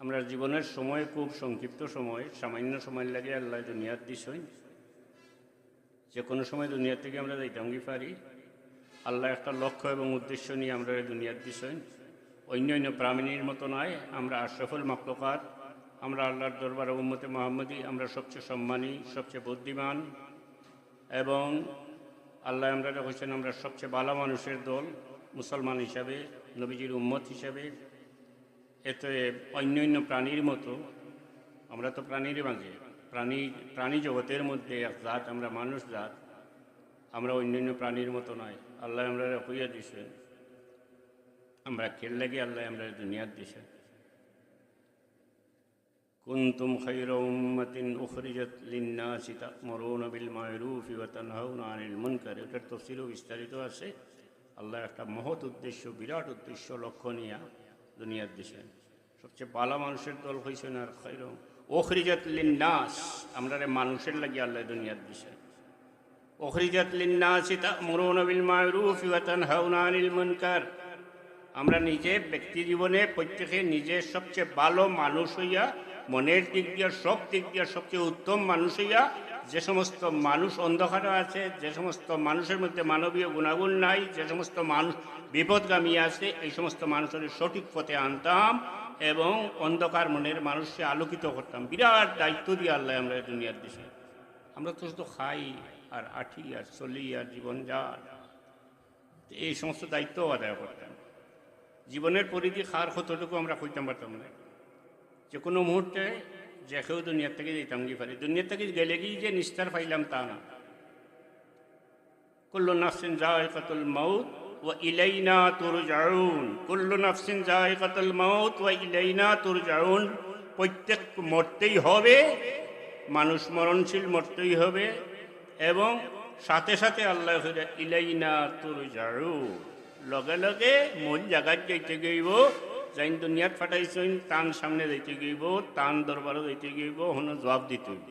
আমরা জীবনের সময় খুব সংক্ষিপ্ত সময়, সামান্য সময় লাগে আল্লাহ দুনিয়ার দিছই। যে কোনো সময় দুনিয়া থেকে আমরা যাইতাম পারি। আল্লাহ একটা লক্ষ্য এবং উদ্দেশ্য নিয়ে আমরা দুনিয়ার দিছই। অন্য অন্য প্রাণীর মতো নয়, আমরা আশরাফুল মাখলুকাত, আমরা আল্লাহর দরবারে উম্মতে মুহাম্মদী, আমরা সবচেয়ে সম্মানী, সবচেয়ে বুদ্ধিমান, এবং আল্লাহ আমরা হচ্ছেন আমরা সবচেয়ে ভালো মানুষের দল মুসলমান হিসাবে, নবীজির উম্মত হিসাবে। এতে অন্য অন্য প্রাণীর মতো আমরা তো প্রাণীর মাঝে, প্রাণী জগতের মধ্যে এক জাত, আমরা মানুষ জাত, আমরা অন্যান্য প্রাণীর মতো নয়। আল্লাহ আমরা হইয়া দিছেন, আমরা খেল লাগি আল্লাহ আমরা দুনিয়ার দিছেন। কুনতুম খায়রা উম্মাতিন উখরিজাত লিন-নাসি তা'মুরুনা বিল মা'রুফি ওয়া তানহাউনা আনিল মুনকার। এটার তাফসীরও বিস্তারিত আছে। আল্লাহ একটা মহৎ উদ্দেশ্য, বিরাট উদ্দেশ্য, লক্ষ্য নিয়ে দুনিয়ার দিছেন। সবচেয়ে ভালো মানুষের দল হয়েছেন আর খায়রা উখরিজাত লিন-নাস, আমরা মানুষের লাগি আল্লাহ দুনিয়ার দিছেন। উখরিজাত লিন-নাসি তা'মুরুনা বিল মা'রুফি ওয়া তানহাউনা আনিল মুনকার। আমরা নিজে ব্যক্তি জীবনে প্রত্যেকে নিজে সবচেয়ে ভালো মানুষ হইয়া, মনের দিক দিয়ে সব দিক দিয়ে সবচেয়ে উত্তম মানুষ হইয়া, যে সমস্ত মানুষ অন্ধকারে আছে, যে সমস্ত মানুষের মধ্যে মানবীয় গুণাগুণ নাই, যে সমস্ত মানুষ বিপদগামী আছে, এই সমস্ত মানুষের সঠিক পথে আনতাম এবং অন্ধকার মনের মানুষকে আলোকিত করতাম। বিরাট দায়িত্ব দিয়ে আল্লাহ আমরা দুনিয়ার দেশে। আমরা তো শুধু খাই আর আঠি আর চলি আর জীবন যার, এই সমস্ত দায়িত্ব আদায় করতাম। জীবনের পরিধি খার কতটুকু আমরা কইতাম পারতাম না। যে কোনো মুহূর্তে যে কেউ দুনিয়ার থেকে যেতাম কি পারি, দুনিয়ার থেকে গেলে গিয়ে যে নিস্তার পাইলাম তা না। কুল্লু নাফসিন যায়িকাতুল মাউত ওয়া ইলাইনা তুরজাউন। কুল্লু নাফসিন যায়িকাতুল মাউত ওয়া ইলাইনা তুরজাউন। প্রত্যেক মরতেই হবে, মানুষ মরণশীল, মরতেই হবে, এবং সাথে সাথে আল্লাহ ইলাইনা তুরজাউন, লগে লগে মূল জায়গায় যাইতে গইব। যাইন দুনিয়াত ফাটাইছেন তান সামনে যাইতে গইব, তান দরবারও যাইতে গইব, হন জবাব দিতে হইব,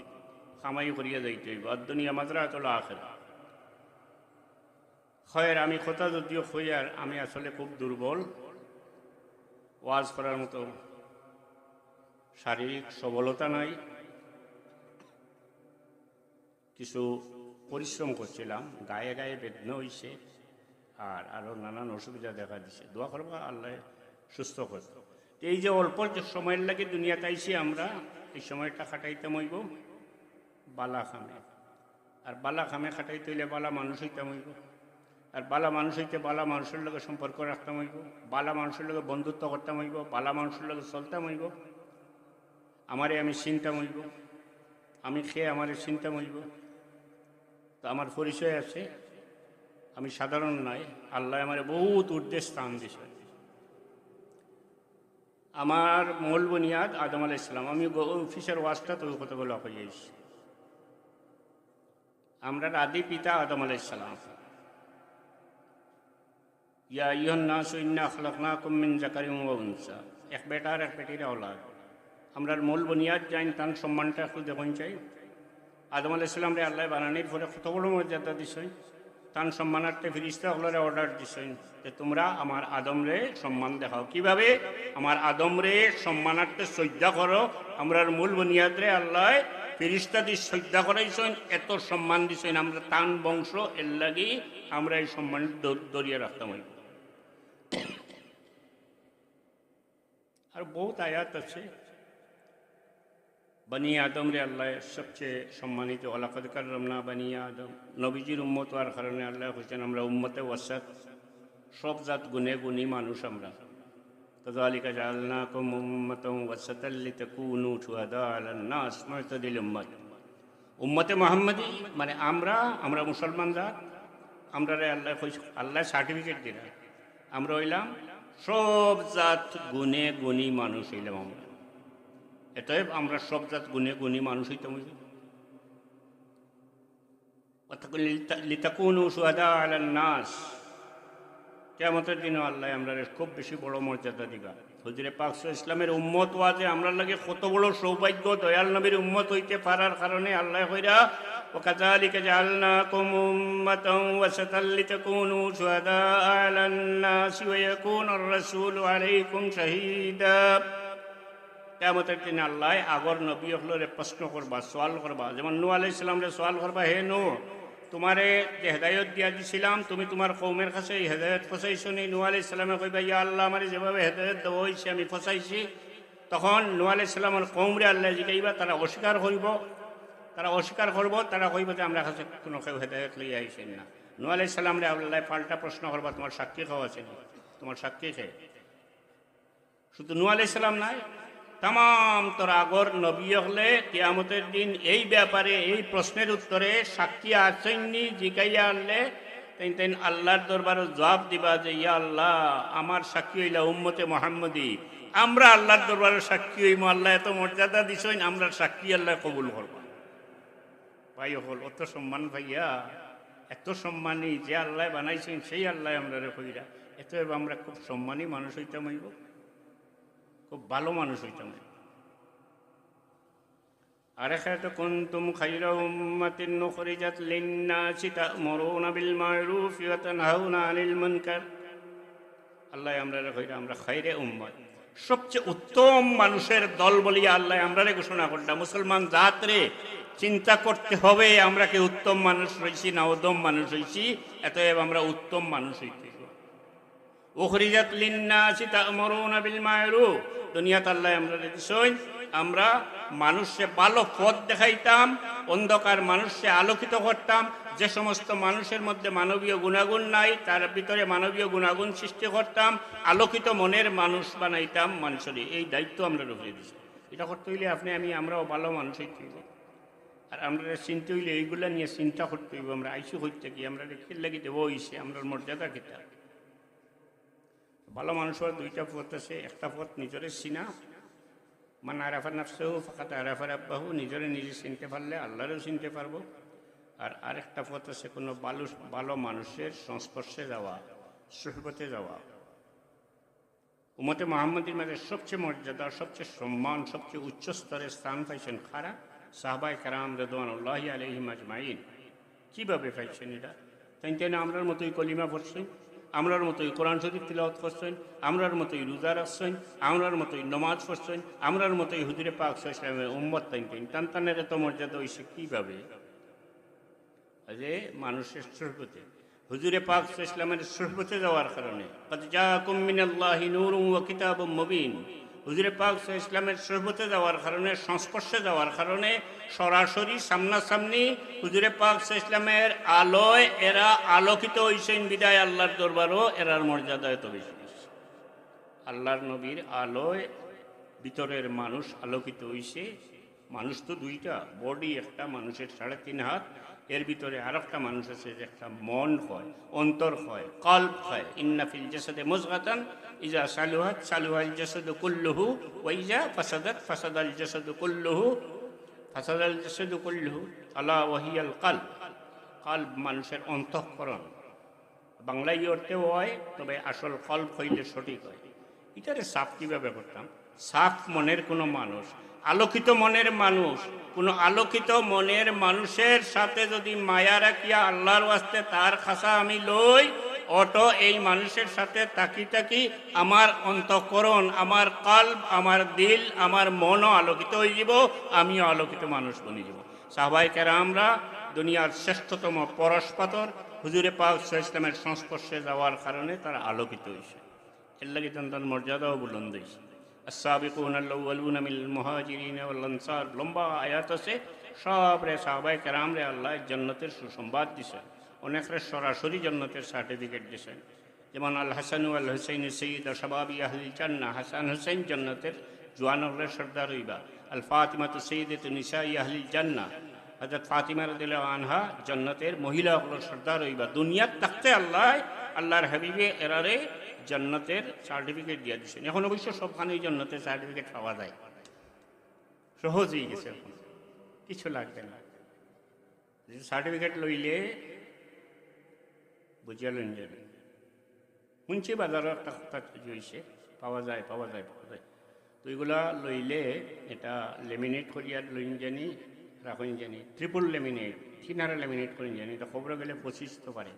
কামাই করিয়া যাইতে হইব। আর দুনিয়া মাত্রা আসলে আখেরা হয়। আমি কথা যদিও হই, আর আমি আসলে খুব দুর্বল, ওয়াজ করার মতো শারীরিক সবলতা নাই। কিছু পরিশ্রম করছিলাম, গায়ে গায়ে বেদনা হইছে, আর আরও নানান অসুবিধা দেখা দিছে। দোয়া করবো আল্লাহ সুস্থ করত। এই যে অল্প যে সময়ের লাগে দুনিয়াতে আইছি আমরা, এই সময়টা খাটাইতাম হইব বালা খামে। আর বালা খামে খাটাইতে হইলে বালা মানুষ হইতাম হইব। আর বালা মানুষ হইতে বালা মানুষের লগে সম্পর্ক রাখতাম হইব, বালা মানুষের লগে বন্ধুত্ব করতাম হইব, বালা মানুষের লগে চলতাম হইব। আমারে আমি চিনতাম হইব, আমি খেয়ে আমারে চিনতাম হইব। তো আমার পরিচয় আছে, আমি সাধারণ নাই। আল্লাহ আমার বহুত ঊর্ধ্বে স্থান দিছে। আমার মূল বুনিয়াদ আদম আলাইহিস সালাম। আমি অফিসের ওয়াজটা তো কতগুলো হয়েছি। আমরা আদি পিতা আদম আলাইহিস সালাম। ইয়া আইয়ুহান নাসু ইন্না খালাকনাকুম মিন যাকারিন ওয়া উনসা, এক বেটা আর এক বেটির আওলাদ। আমরা মূল বুনিয়াদ জানি, তার সম্মানটা একটু দেখুন চাই। আদম আলাইহিস সালাম রে আল্লাহ বানানির পরে কত বড় মর্যাদা দিছে। তান সম্মানার্থে ফিরিস্তা হলরে অর্ডার দিছেন যে তোমরা আমার আদম রে সম্মান দেখাও। কিভাবে? আমার আদম রে সম্মানার্থে শ্রদ্ধা করো। আমরার মূল বুনিয়াদ রে আল্লাহ ফিরিস্তা দিয়ে শ্রদ্ধা করাইছেন, এত সম্মান দিছেন। আমরা তান বংশ, এর লাগি আমরা এই সম্মান দরিয়ে রাখতাম। আর বহুত আয়াত আছে। বনি আদম রে আল্লাহ সবচেয়ে সম্মানিত, ওয়ালাকাদ কাররামনা বনি আদম। নবীজির উম্মত হওয়ার কারণে আল্লাহ হচ্ছেন আমরা উম্মতে ওয়াসাত, সব জাত গুণে গুণী মানুষ আমরা। কাযালিকা জাআলনাকুম উম্মাতান ওয়াসাতাল লিতাকুনু শুহাদা আলান নাস মুতাদিল উম্মত। উম্মতে মুহাম্মদী মানে আমরা মুসলমান জাত। আমরা আল্লাহ সার্টিফিকেট দিলেন, আমরা হইলাম সব জাত গুণে গুণী মানুষ হইলাম আমরা। এটাই আমরা সব জাত গুণে গুণী মানুষ হইতাম। লিতাকুনু শুহাদা আলান নাস, কিয়ামতের দিনও আল্লাহ আমরা খুব বেশি বড় মর্যাদা দিবা। হুজুরে পাক সাল্লাল্লাহু আলাইহি ওয়াসাল্লামের উম্মত হওয়া যে আমরা লাগে কত বড় সৌভাগ্য। দয়াল নবীর উম্মত হইতে পারার কারণে আল্লাহ কইরা ওয়াকাযালিকা জাআলনাকুম উম্মাতান ওয়াসাতাল লিতাকুনু শুহাদা আলান নাস ওয়া ইয়াকুনার রাসূলু আলাইকুম শাহীদা। কিয়ামতের দিন আল্লাহ আগর নবী হলরে প্রশ্ন করবা, সোয়াল করবা। যেমন নূহ আলাইহিস সালামরে সোয়াল করবা, হে নূহ, তোমারে যে হেদায়ত দিয়া দিছিলাম, তুমি তোমার কৌমের কাছে এই হেদায়ত ফসাইছো নি? নূহ আলাইহিস সালামে কইবা, ইয়া আল্লাহ, আমারে যেভাবে হেদায়ত দেওয়া হয়েছে আমি ফসাইছি। তখন নূহ আলাইহিস সালামের কৌমরে আল্লাহ জিগাইবা, তারা অস্বীকার করিব, তারা অস্বীকার করব, তারা কইব যে আমরা কাছে কোনো কেউ হেদায়ত লইয়া আইছেন না। নূহ আলাইহিস সালামরে আল্লাহ পাল্টা প্রশ্ন করবা, তোমার সাক্ষী খাওয়া আছে নি? তোমার সাক্ষী খেয়ে শুধু নূহ আলাইহিস সালাম নাই, তাম তোর আগর নবী হলে কিয়ামতের দিন এই ব্যাপারে এই প্রশ্নের উত্তরে সাক্ষী আসেননি জিকাইয়া আনলে তেন আল্লাহর দরবারে জবাব দিবা যে ইয়া আল্লাহ, আমার সাক্ষী হইলা উম্মতে মুহাম্মদী, আমরা আল্লাহর দরবারে সাক্ষী হইম, আল্লাহ এত মর্যাদা দিছেন, আমরা সাক্ষী আল্লাহ কবুল করব। ভাই হল অত সম্মান ভাইয়া, এত সম্মানী যে আল্লাহ বানাইছেন সেই আল্লাহ আমরা কইরা, এত আমরা খুব সম্মানী মানুষ হইতাম, হইব খুব ভালো মানুষ হইতাম। আর এখানে কুনতুম খায়রা উম্মাতিন উখরিজাত লিন-নাসি তা'মুরুনা বিল মা'রুফি ওয়া তানহাউনা আনিল মুনকার। আল্লাহ আমরা কইরা আমরা খায়রে উম্মত, সবচেয়ে উত্তম মানুষের দল বলিয়া আল্লাহ আমরারে ঘোষণা করলাম। মুসলমান জাতরে চিন্তা করতে হবে আমরা কি উত্তম মানুষ হইছি না অদম মানুষ হইছি, এতএব আমরা উত্তম মানুষ হইতে। উখরিজাত লিন-নাসি তা'মুরুনা বিল মা'রুফ, দুনিয়াত আল্লাহ আমরা দিছেন আমরা মানুষকে ভালো পথ দেখাইতাম, অন্ধকার মানুষকে আলোকিত করতাম। যে সমস্ত মানুষের মধ্যে মানবীয় গুণাগুণ নাই তার ভিতরে মানবীয় গুণাগুণ সৃষ্টি করতাম, আলোকিত মনের মানুষ বানাইতাম মানুষের। এই দায়িত্ব আমরা রুখে দিছি। এটা করতে হইলে আপনি আমি আমরাও ভালো মানুষ হইতে হইব। আর আমরা চিনতে হইলে এইগুলা নিয়ে চিন্তা করতে হইব, আমরা আইসি হইতে কি আমরা রেখে লাগি দেবো হইছে আমরা মর্যাদা খেতে। ভালো মানুষের দুইটা পথ আছে, একটা পথ নিজের চিনা, মান আরাফা নাফসাহু ফাকাদ আরাফা রাব্বাহু, নিজরে নিজে চিনতে পারলে আল্লাহরেও চিনতে পারবো। আর আরেকটা পথ আছে কোনো ভালো মানুষের সংস্পর্শে যাওয়া, সুহবতে যাওয়া। উম্মতে মুহাম্মদীর মাঝে সবচেয়ে মর্যাদা, সবচেয়ে সম্মান, সবচেয়ে উচ্চ স্তরের স্থান পাইছেন খারা সাহাবায়ে কেরাম রিদওয়ানুল্লাহি আলাইহিম আজমাইন। কীভাবে পাইছেন এটা? তাই আমরার মতোই কলিমা পড়ছেন, আমরার মতোই কোরআন শরীফ তিলাওয়াত করছেন, আমরার মতোই রোজা রাখছেন, আমরার মতোই নমাজ পড়ছেন, আমরার মতোই হুজুরে পাক সাল্লাল্লাহু আলাইহি ওয়াসাল্লামের উম্মত টানটানের এত মর্যাদা হইছে কীভাবে? যে মানুষের সুহবতে, হুজুরে পাক সাল্লাল্লাহু আলাইহি ওয়াসাল্লামের সুহবতে যাওয়ার কারণে। ক্বাদ জাআকুম মিনাল্লাহি নূরুন ওয়া কিতাবুম মুবিন, হুজুরে পাক সাল্লাল্লাহু আলাইহি ওয়াসাল্লামের সুহবতে যাওয়ার কারণে, সংস্পর্শে যাওয়ার কারণে, সরাসরি সামনাসামনি হুজুরে পাক সাল্লাল্লাহু আলাইহি ওয়াসাল্লামের আলোয় এরা আলোকিত হইছেন বিদায় আল্লাহর দরবারও এরার মর্যাদা এত বেশি। আল্লাহর নবীর আলোয় ভিতরের মানুষ আলোকিত হইছে। মানুষ তো দুইটা, বডি একটা, মানুষের 3.5 হাত, এর ভিতরে আরেকটা মানুষ আছে, একটা মন হয়, অন্তর হয়, কলব হয়। ইন্না ফিল জাসাদে মুযগাতান ইজা সালুহাত সালুহাল জাসাদু কুল্লুহু ওয়া ইজা ফাসাদাত ফাসাদাল জাসাদু কুল্লুহু ফাসাদাল জাসাদু কুল্লুহু আলা ওয়া হিয়াল কলব। কলব মানুষের অন্তঃকরণ, বাংলায় অর্থেও হয়, তবে আসল কলব হইলে সঠিক হয়। এটারে সাফ কীভাবে করতাম? সাফ মনের কোনো মানুষ, আলোকিত মনের মানুষ, কোনো আলোকিত মনের মানুষের সাথে যদি মায়া রাখিয়া আল্লাহর ওয়াস্তে তার খাসা আমি লই, অটো এই মানুষের সাথে তাকি তাকি আমার অন্তঃকরণ, আমার কলব, আমার দিল, আমার মনও আলোকিত হয়ে যাব, আমিও আলোকিত মানুষ বনে যাব। সাহাবায়ে কেরামরা দুনিয়ার শ্রেষ্ঠতম পরশপাতর হুজুরে পাক সাল্লাল্লাহু আলাইহি ওয়াসাল্লামের সংস্পর্শে যাওয়ার কারণে তারা আলোকিত হয়েছে। এর লাগি তার মর্যাদাও বুলন্দ হয়েছে। السابقون الأولون من المهاجرين والأنصار, লম্বা আয়াত আছে। সবরে সাহাবায়ে কেরামরে আল্লাহ জান্নাতের সুসংবাদ দিয়েছেন, অনেকরে সরাসরি জান্নাতের সার্টিফিকেট দিয়েছেন। যেমন আল হাসান ওয়াল হুসাইন সৈয়দ শাবাবি আহলিল জান্নাহ, হাসান হুসাইন জান্নাতের জওয়ান হলের সর্দার হইবা। আল ফাতিমাতু সৈয়দাতু নিসাই আহলিল জান্নাহ, হযরত ফাতিমা রাদিয়াল্লাহু আনহা জান্নাতের মহিলা হলের সর্দার হইবা। দুনিয়ার থাকতে আল্লাহর হাবিবে এরারে জান্নাতের সার্টিফিকেট দিয়ে দিচ্ছেন। এখন অবশ্য সবখানেই জান্নাতের সার্টিফিকেট পাওয়া যায়, সহজ হয়ে গেছে, এখন কিছু লাগবে না। সার্টিফিকেট লইলে বুঝিয়া লইন যাবে। শুনছি বাজারের একটা কথা হয়েছে, পাওয়া যায়। তো এগুলা লইলে এটা লেমিনেট করিয়া লইন জানি, রাখুন জানি, ট্রিপল লেমিনেট, 3 লেমিনেট করেন জানি। এটা খবর গেলে 25 তো পারে।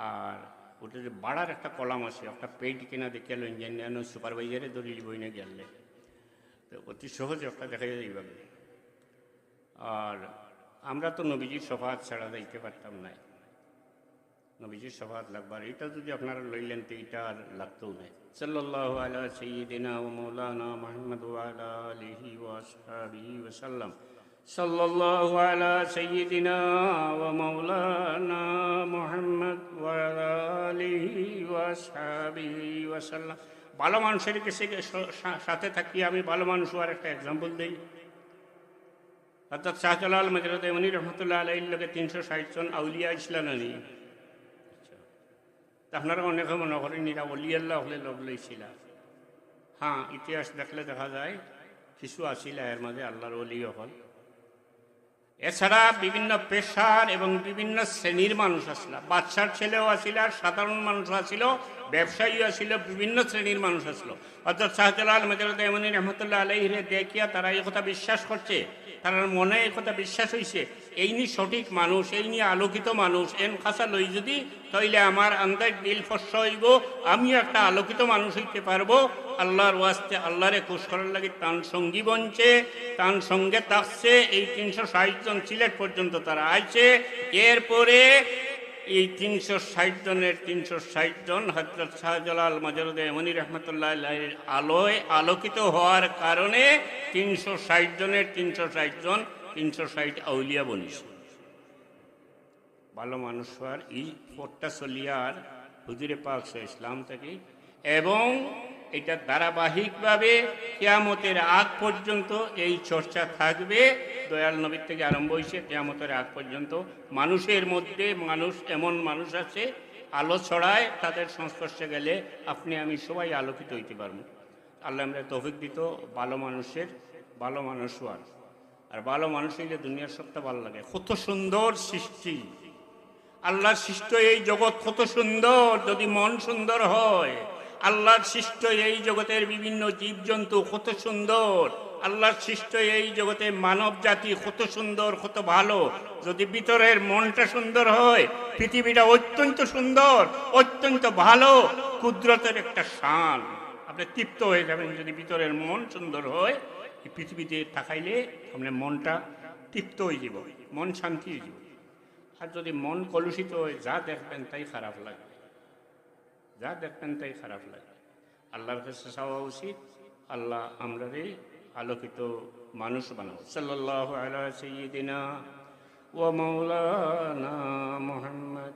আর ওটা যে বাড়ার একটা কলাম আছে, একটা পেইড কিনা দেখে লইন জানি, সুপারভাইজারে ধরিল বই না গেলে। তো অতি সহজে একটা দেখা যায় এইভাবে। আর আমরা তো নবীজির শফাআত ছাড়া যাইতে পারতাম না, নবীজির শফাআত লাগবার। এটা যদি আপনারা লইলেন তো এটা আর লাগতেও নাই। সাল্লাল্লাহু আলা সাইয়্যিদিনা ওয়া মাওলানা মুহাম্মদ ওয়া আলা আলিহি ওয়া আসহাবিহি ওয়া সাল্লাম। সাল্লাল্লাহু আলা সাইয়্যিদিনা ওয়া মাওলানা মুহাম্মদ ওয়া আলা আলিহি ওয়া আসহাবিহি ওয়া সাল্লাম। ভালো মানুষের সাথে থাকিয়ে আমি ভালো মানুষ হওয়ার একটা এক্সাম্পল দিই। অর্থাৎ শাহজালাল মজরুদ এমনি রহমতুল্লাহ আলাইহির লোকে 360 জন আউলিয়া ইসলামানি। আপনারা অনেকে মনে করেন এরা অলি আল্লাহ হলে লোক লইছিল। হ্যাঁ, ইতিহাস দেখলে দেখা যায় কিছু আসিল এর মাঝে আল্লাহর অলি হল। এছাড়া বিভিন্ন পেশার এবং বিভিন্ন শ্রেণীর মানুষ আসছিল। বাদশার ছেলেও আসিল, আর সাধারণ মানুষ আসিল, ব্যবসায়ীও আসিল, বিভিন্ন শ্রেণীর মানুষ আসলো। অর্থাৎ শাহজালাল মজরুদ এমনি রহমতুল্লাহ আলাইহিরে দেখিয়া তারা এই কথা বিশ্বাস করছে, তার মনে এই কথা বিশ্বাস হয়েছে এই নি সঠিক মানুষ, এই নিয়ে আলোকিত মানুষ। এন খাসা লই যদি তাইলে আমার আন্দাজ দিল ফস্য হইব, আমিও একটা আলোকিত মানুষ হইতে পারবো। আল্লাহর ওয়াস্তে আল্লাহরে খুশ করার লাগে তান সঙ্গী বনছে, তান সঙ্গে থাকছে। এই 360 জন সিলেট পর্যন্ত তারা আইছে। এরপরে এই 360 জনের 360 জন হযরত শাহজালাল মজরুদ এমনি রহমতুল্লাহ আলাইহির আলোয় আলোকিত হওয়ার কারণে 360 জনের 360 জন 360 আউলিয়া বনিছে। ভালো মানুষ হওয়ার এই পথটা চলিয়ার হুজুরে পাক ইসলাম থেকে, এবং এটা ধারাবাহিকভাবে কিয়ামতের আগ পর্যন্ত এই চর্চা থাকবে। দয়াল নবীর থেকে আরম্ভ হয়েছে কিয়ামতের আগ পর্যন্ত মানুষের মধ্যে এমন মানুষ আছে আলো ছড়ায়, তাদের সংস্পর্শে গেলে আপনি আমি সবাই আলোকিত হইতে পারবো। আল্লাহ আমরা তৌফিক দিত ভালো মানুষ হওয়ার। আর ভালো মানুষ হইলে দুনিয়ার সবটা ভালো লাগে। কত সুন্দর সৃষ্টি, আল্লাহর সৃষ্ট এই জগৎ কত সুন্দর যদি মন সুন্দর হয়। আল্লাহর সৃষ্ট এই জগতের বিভিন্ন জীবজন্তু কত সুন্দর, আল্লাহর সৃষ্ট এই জগতে মানব জাতি কত সুন্দর, কত ভালো। যদি ভিতরের মনটা সুন্দর হয়, পৃথিবীটা অত্যন্ত সুন্দর, অত্যন্ত ভালো। কুদরতের একটা শান, আপনি তৃপ্ত হয়ে যাবেন যদি ভিতরের মন সুন্দর হয়। এই পৃথিবীতে তাকাইলে আপনার মনটা তৃপ্ত হয়ে যাব, মন শান্তি হয়ে যাব। আর যদি মন কলুষিত হয়, যা দেখবেন তাই খারাপ লাগবে, যা দেখবেন তাই খারাপ লাগে। আল্লাহর কাছে চাওয়া উচিত আল্লাহ আমরারে আলোকিত মানুষ বানাও। সাল্লাল্লাহু আলা সাইয়্যিদিনা ওয়া মাওলানা মুহাম্মদ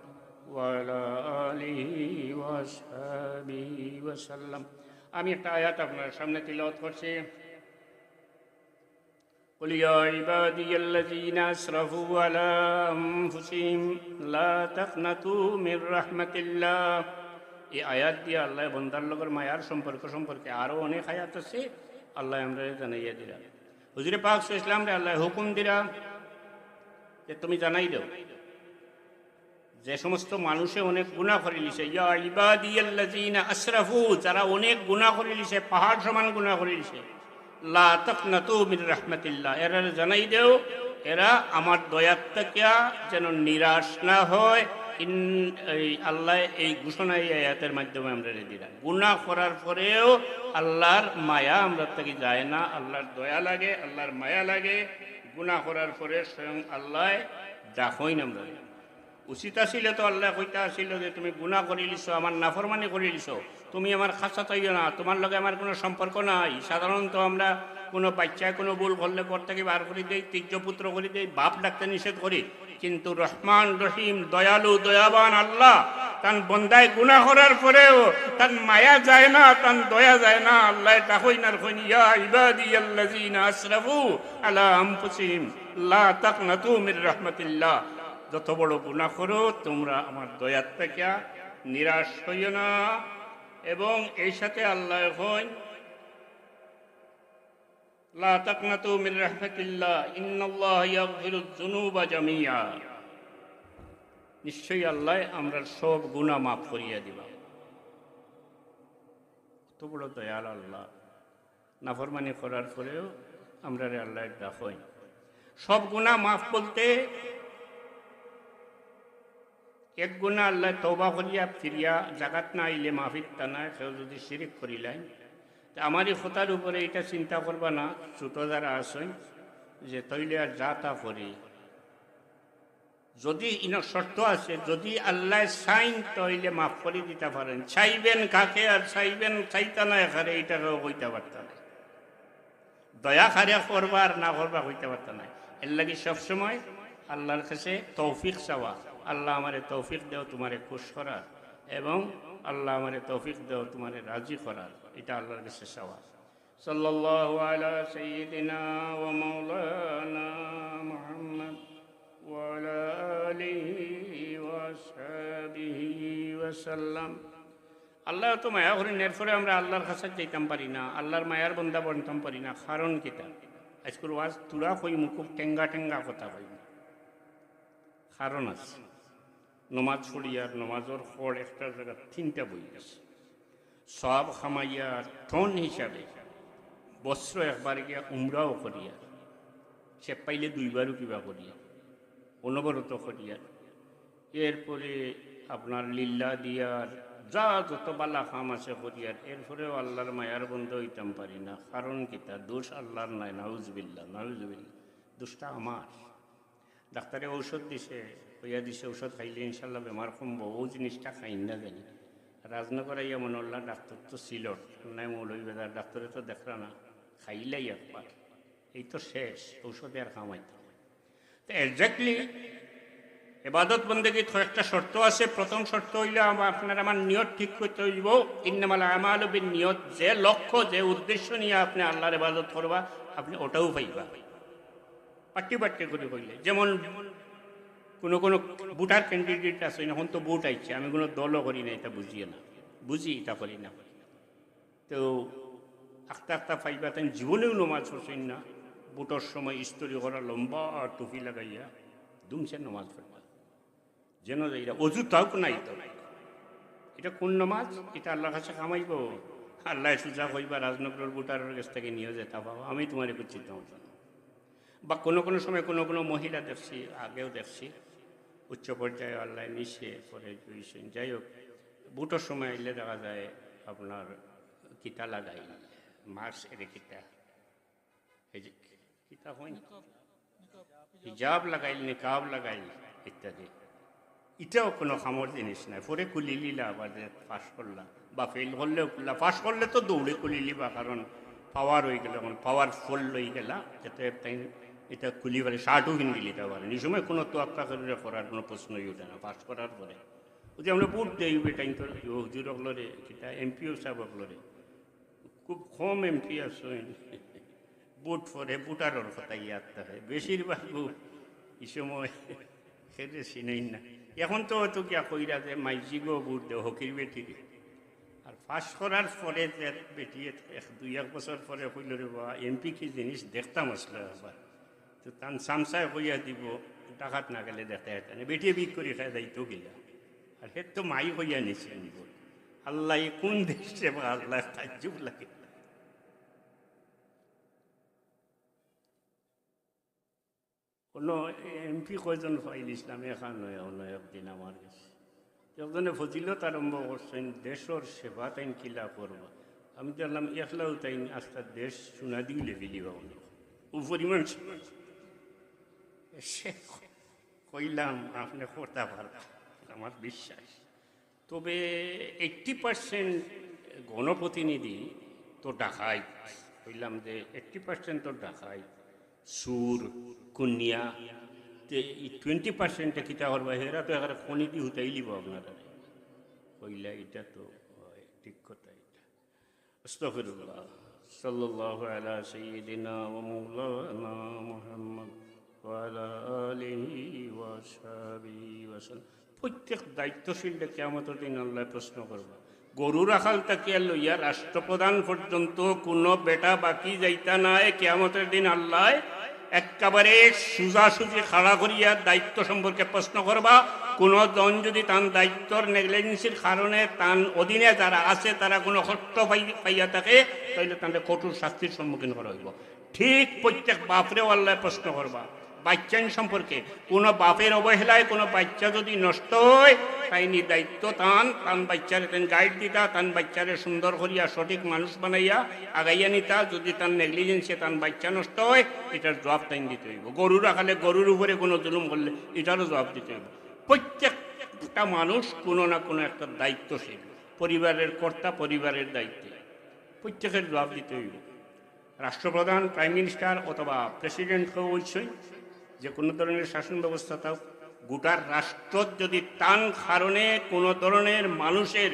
ওয়া আলা আলিহি ওয়া আসহাবিহি ওয়া সাল্লাম। আমি একটা আয়াত আপনার সামনে তিলাওয়াত করছি। قل يا عبادي الذين أسرفوا على أنفسهم لا تقنطوا من رحمة الله। এই আয়াত দিয়ে আল্লাহ বন্দার লগর মায়ার সম্পর্কে আরও অনেক আয়াত আছে, আল্লাহ আমরা জানাইয়া দিলা। হুজুরে পাক ইসলাম রে আল্লাহ হুকুম দিলা যে তুমি জানাই দাও যে সমস্ত মানুষে অনেক গুনাহ করে লিছে, ইয়া ইবাদিয়াল্লাযিনা আসরাফু, যারা অনেক গুনাহ করে লিছে, পাহাড় সমান গুনাহ করে লিছে, লা তাকনাতু মির রাহমাতিল্লাহ, এরা জানাই দাও এরা আমার দয়ার থেকে যেন নিরাশ না হয়। আল্লাহ এই ঘোষণা এই আয়াতের মাধ্যমে আমরা দিলাম। গুনাহ করার পরেও আল্লাহর মায়া আমরা থেকে যায় না, আল্লাহর দয়া লাগে, আল্লাহর মায়া লাগে। গুনাহ করার পরে স্বয়ং আল্লাহ ডাকই না। আমরা উচিত আসিলে তো আল্লাহ কইতা আসিল যে তুমি গুনাহ করে লিছো, আমার নাফরমানি করে লিছো, তুমি আমার খাসা তাইও না, তোমার লগে আমার কোনো সম্পর্ক নাই। সাধারণত আমরা কোনো বাচ্চায় কোনো ভুল করলে পর থেকে বার করে দেই, তীর্যপুত্র করে দেই, বাপ ডাকতে নিষেধ করি। কিন্তু রহমান রহিম দয়ালু দয়াবান আল্লাহ তার বন্দায় গুনাহ করার পরেও তার মায়া যায় না, তার দয়া যায় না। আল্লাহ ডাকই না, ইয়া ইবাদিয়াল্লাযিনা আসরাফু আলা আনফুসিহিম লা তাকনাতু মির রাহমাতিল্লাহ। যত বড় গুনাহ করো তোমরা আমার দয়ার থেকে নিরাশ হইও না। এবং এই সাথে আল্লাহ কইন লা তাকনাতু মির রাহমাতিল্লাহ ইন্নাল্লাহা ইয়াগফিরুয যুনুবা জামিআ, নিশ্চয়ই আল্লাহ আমরা সব গুনাহ মাফ করিয়া দিবা। কত বড় দয়াল আল্লাহ। নাফরমানি করার পরেও আমরা আল্লাহ ডাকই। সব গুনাহ মাফ বলতে এক গুনাহ আল্লাহ তওবা করিয়া ফিরিয়া জাগাত না আইলে মাফির টানা কেউ যদি শিরিক করিলেন, আমার এই কথার উপরে এটা চিন্তা করবা না ছোট যারা আসেন যে তৈলে আর যা তা করি, যদি ইনার শর্ত আছে, যদি আল্লাহ চাইন তৈলে মাফ করে দিতে পারেন। চাইবেন কাকে আর চাইবেন চাইতা না এখানে এইটাকেও কইতে পারত না। দয়া খারে করবা আর না করবা কইতে পারত না। এর লাগে সবসময় আল্লাহর কাছে তৌফিক চাওয়া, আল্লাহ আমারে তৌফিক দেও তোমারে খুশ করার, এবং আল্লাহ আমারে তৌফিক দেও তোমারে রাজি করার, এটা আল্লাহর কাছে চাওয়া। সাল্লাল্লাহু আলা সাইয়্যিদিনা ওয়া মাওলানা মুহাম্মদ ওয়া আলা আলিহি ওয়া আসহাবিহি ওয়া সাল্লাম। আল্লাহ তো মায়া করেন, এরপরে আমরা আল্লাহর কাছে যাইতাম পারি না, আল্লাহর মায়ার বন্দা বনতাম পারি না। কারণ কিতা? আজকের ওয়াজ তুলা কই মুখ টেঙ্গা টেঙ্গা কথা কই না, কারণ আছে। নমাজ পড়িয়ার নমাজের খড় একটা জায়গা তিনটা বই আছে, সব খামাইয়ার টন হিসাবে বস্ত্র একবার গিয়া উমরাও করিয়া, সে পাইলে দুইবারও কিবা করিয়া, অনবরত করিয়ার, এরপরে আপনার লিল্লা দিয়ার, যা যত বালা খাম আছে করিয়ার, এরপরেও আল্লাহর মায়ার বন্ধ হইতাম পারি না। কারণ কি? তার দোষ আল্লাহর নাই। নাউজুবিল্লাহ, নাউজুবিল্লাহ। দোষটা আমার। ডাক্তারে ঔষধ দিছে, হইয়া দিছে ঔষধ খাইলে ইনশাল্লাহ বেমার কমবো, ও জিনিসটা খাই না জানি। রাজনগর আইয়া মনোল্লা ডাক্তার তো ছিল নাই, মৌলভীবাজার ডাক্তারে তো দেখলা না, খাইলাই একবার, এই তো শেষ, ঔষধে আর খামাইতে। তো এক্স্যাক্টলি ইবাদত বন্দেগী একটা শর্ত আছে। প্রথম শর্ত হইলে আপনার আমার নিয়ত ঠিক করতে হইব। ইন্নামাল আমালু বিন্নিয়ত, যে লক্ষ্য যে উদ্দেশ্য নিয়ে আপনি আল্লাহর ইবাদত করবা, আপনি ওটাও পাইবা। পাট্টি পাট্টি করে কইলে, যেমন কোনো কোনো বুটার ক্যান্ডিডেট আছে, এখন তো বুট আইছে, আমি কোনো দলও করি না, এটা বুঝিয়ে না, বুঝি এটা করি না। তো আখতা আখতা পাইবা, তাই জীবনেও নমাজ পড়ছেন না, বুটোর সময় ইস্তরি করা লম্বা আর টুপি লাগাইয়া দুমছে নমাজ পড়বা, যেন এটা অজু তাও নাই। তো এটা কোন নমাজ? এটা আল্লাহর কাছে কামাইব, আল্লাহ সুজা কইবা রাজনগরের বুটারের কাছ থেকে নিয়ে যেতে পাবো, আমি তোমার করছি তোমার জন্য। বা কোনো কোনো সময় কোনো কোনো মহিলা দেখছি, আগেও দেখছি, উচ্চ পর্যায়ে আল্লাহ নিশে পরে জুইছেন। যাই হোক, বুটোর সময় এলে দেখা যায় আপনার কিতা লাগাই, মাছ এরে কিতা, এই যে কিতা হয়, হিজাব লাগাইল, নিকাব লাগাইল ইত্যাদি। এটাও কোনো খামর জিনিস নাই। পরে কুলি লিলা, আবার পাশ করলা বা ফেল করলেও খুললা, পাশ করলে তো দৌড়ে কুলি লিবা, কারণ পাওয়ার হয়ে গেল, এখন পাওয়ার ফুল লই গেলা, যাতে তাই এটা খুলি পারে, শার্টও কিনে দিতে পারেন। এই সময় কোনো তো আত্মা করে করার কোনো প্রশ্নই ওঠে না। পাস করার পরে ওই যে আমরা বুট দেই, টাইম তো হুজুর হকলরে, কিতা এমপিও সাহেব হকলরে, খুব কম এমপি আছে বুট পরে, বুটারর কথা ইয়াদ থাকে বেশিরভাগ। এই সময় খেতে চিনেই না। এখন তো হয়তো কিয়া কইরা যে মাইজিগো বুট দেও হকির বেটিকে, আর পাস করার পরে যে বেটি এক বছর পরে কইল রে বা এমপি কি জিনিস দেখতাম আসলে আবার, তো তান সামসায় কইয়া দিব টাকাত না গেলে দেখতে যেতেন, বেটিয়ে বিক করে খাই যাইতো গিলা, আর সে তো মাই কইয়া নিছে নিব। আল্লাহ কোন দেশে বা আল্লাহ তাজ্জুব লাগে। কোনো এমপি কয়জন ফাইল ইসলামে খান একদিন আমার কাছে একজনে ফজিলত আরম্ভ করছেন, দেশের সেবা তাইন কিলা করবা। আমি জানলাম একলাও তাইন আস্তা দেশ শোনা দিলে বিলিবা উপরিমাণ কইলাম আপনি করতে পারবা, আমার বিশ্বাস। তবে 80% গণপ্রতিনিধি তো ডাকাই, কইলাম যে 80% তো ডাকাই, সুর কুনিয়া, 20% কিতা করবা, হেরা তো এখানে খনিটি হুতাই লিব আপনারা। কইলা এটা তো ঠিক কথা। এটা আস্তাগফিরুল্লাহ। সাল্লাল্লাহু আলা সাইয়্যিদিনা ওয়া মাওলানা মুহাম্মদ ওয়া আলা আলিহি ওয়া আসহাবিহি ওয়া সাল্লাম। প্রত্যেক দায়িত্বশীলটা কিয়ামতের দিন আল্লাহ প্রশ্ন করবা। গরু রাখাল তাকিয়া লইয়া রাষ্ট্রপ্রধান পর্যন্ত কোনো বেটা বাকি যাইতা নাই। কিয়ামতের দিন আল্লাহ একেবারে সোজাসুজি খাড়া করিয়া দায়িত্ব সম্পর্কে প্রশ্ন করবা। কোনো জন যদি তার দায়িত্বর নেগলিজেন্সির কারণে তার অধীনে যারা আছে তারা কোনো কষ্ট পাইয়া থাকে, তাহলে তাদের কঠোর শাস্তির সম্মুখীন করা হইব। ঠিক প্রত্যেক বাপরেও আল্লাহ প্রশ্ন করবা। বাচ্চান সম্পর্কে কোনো বাপের অবহেলায় কোনো বাচ্চা যদি নষ্ট হয় তাইনি দায়িত্ব তান বাচ্চারে তেন গাইড দিতা তান বাচ্চারে সুন্দর করিয়া সঠিক মানুষ বানাইয়া আগাইয়া নিতা। যদি তার নেগলিজেন্সে তান বাচ্চা নষ্ট হয় এটার জবাব তাইন দিতে হইব। গরু রাখালে গরুর উপরে কোনো জুলুম করলে এটারও জবাব দিতে হইব। প্রত্যেকটা মানুষ কোনো না কোনো একটা দায়িত্বশীল, পরিবারের কর্তা পরিবারের দায়িত্বে, প্রত্যেকের জবাব দিতে হইব। রাষ্ট্রপ্রধান, প্রাইম মিনিস্টার অথবা প্রেসিডেন্টকেও অবশ্যই যে কোনো ধরনের শাসন ব্যবস্থা তাও গোটার রাষ্ট্র যদি তান কারণে কোনো ধরনের মানুষের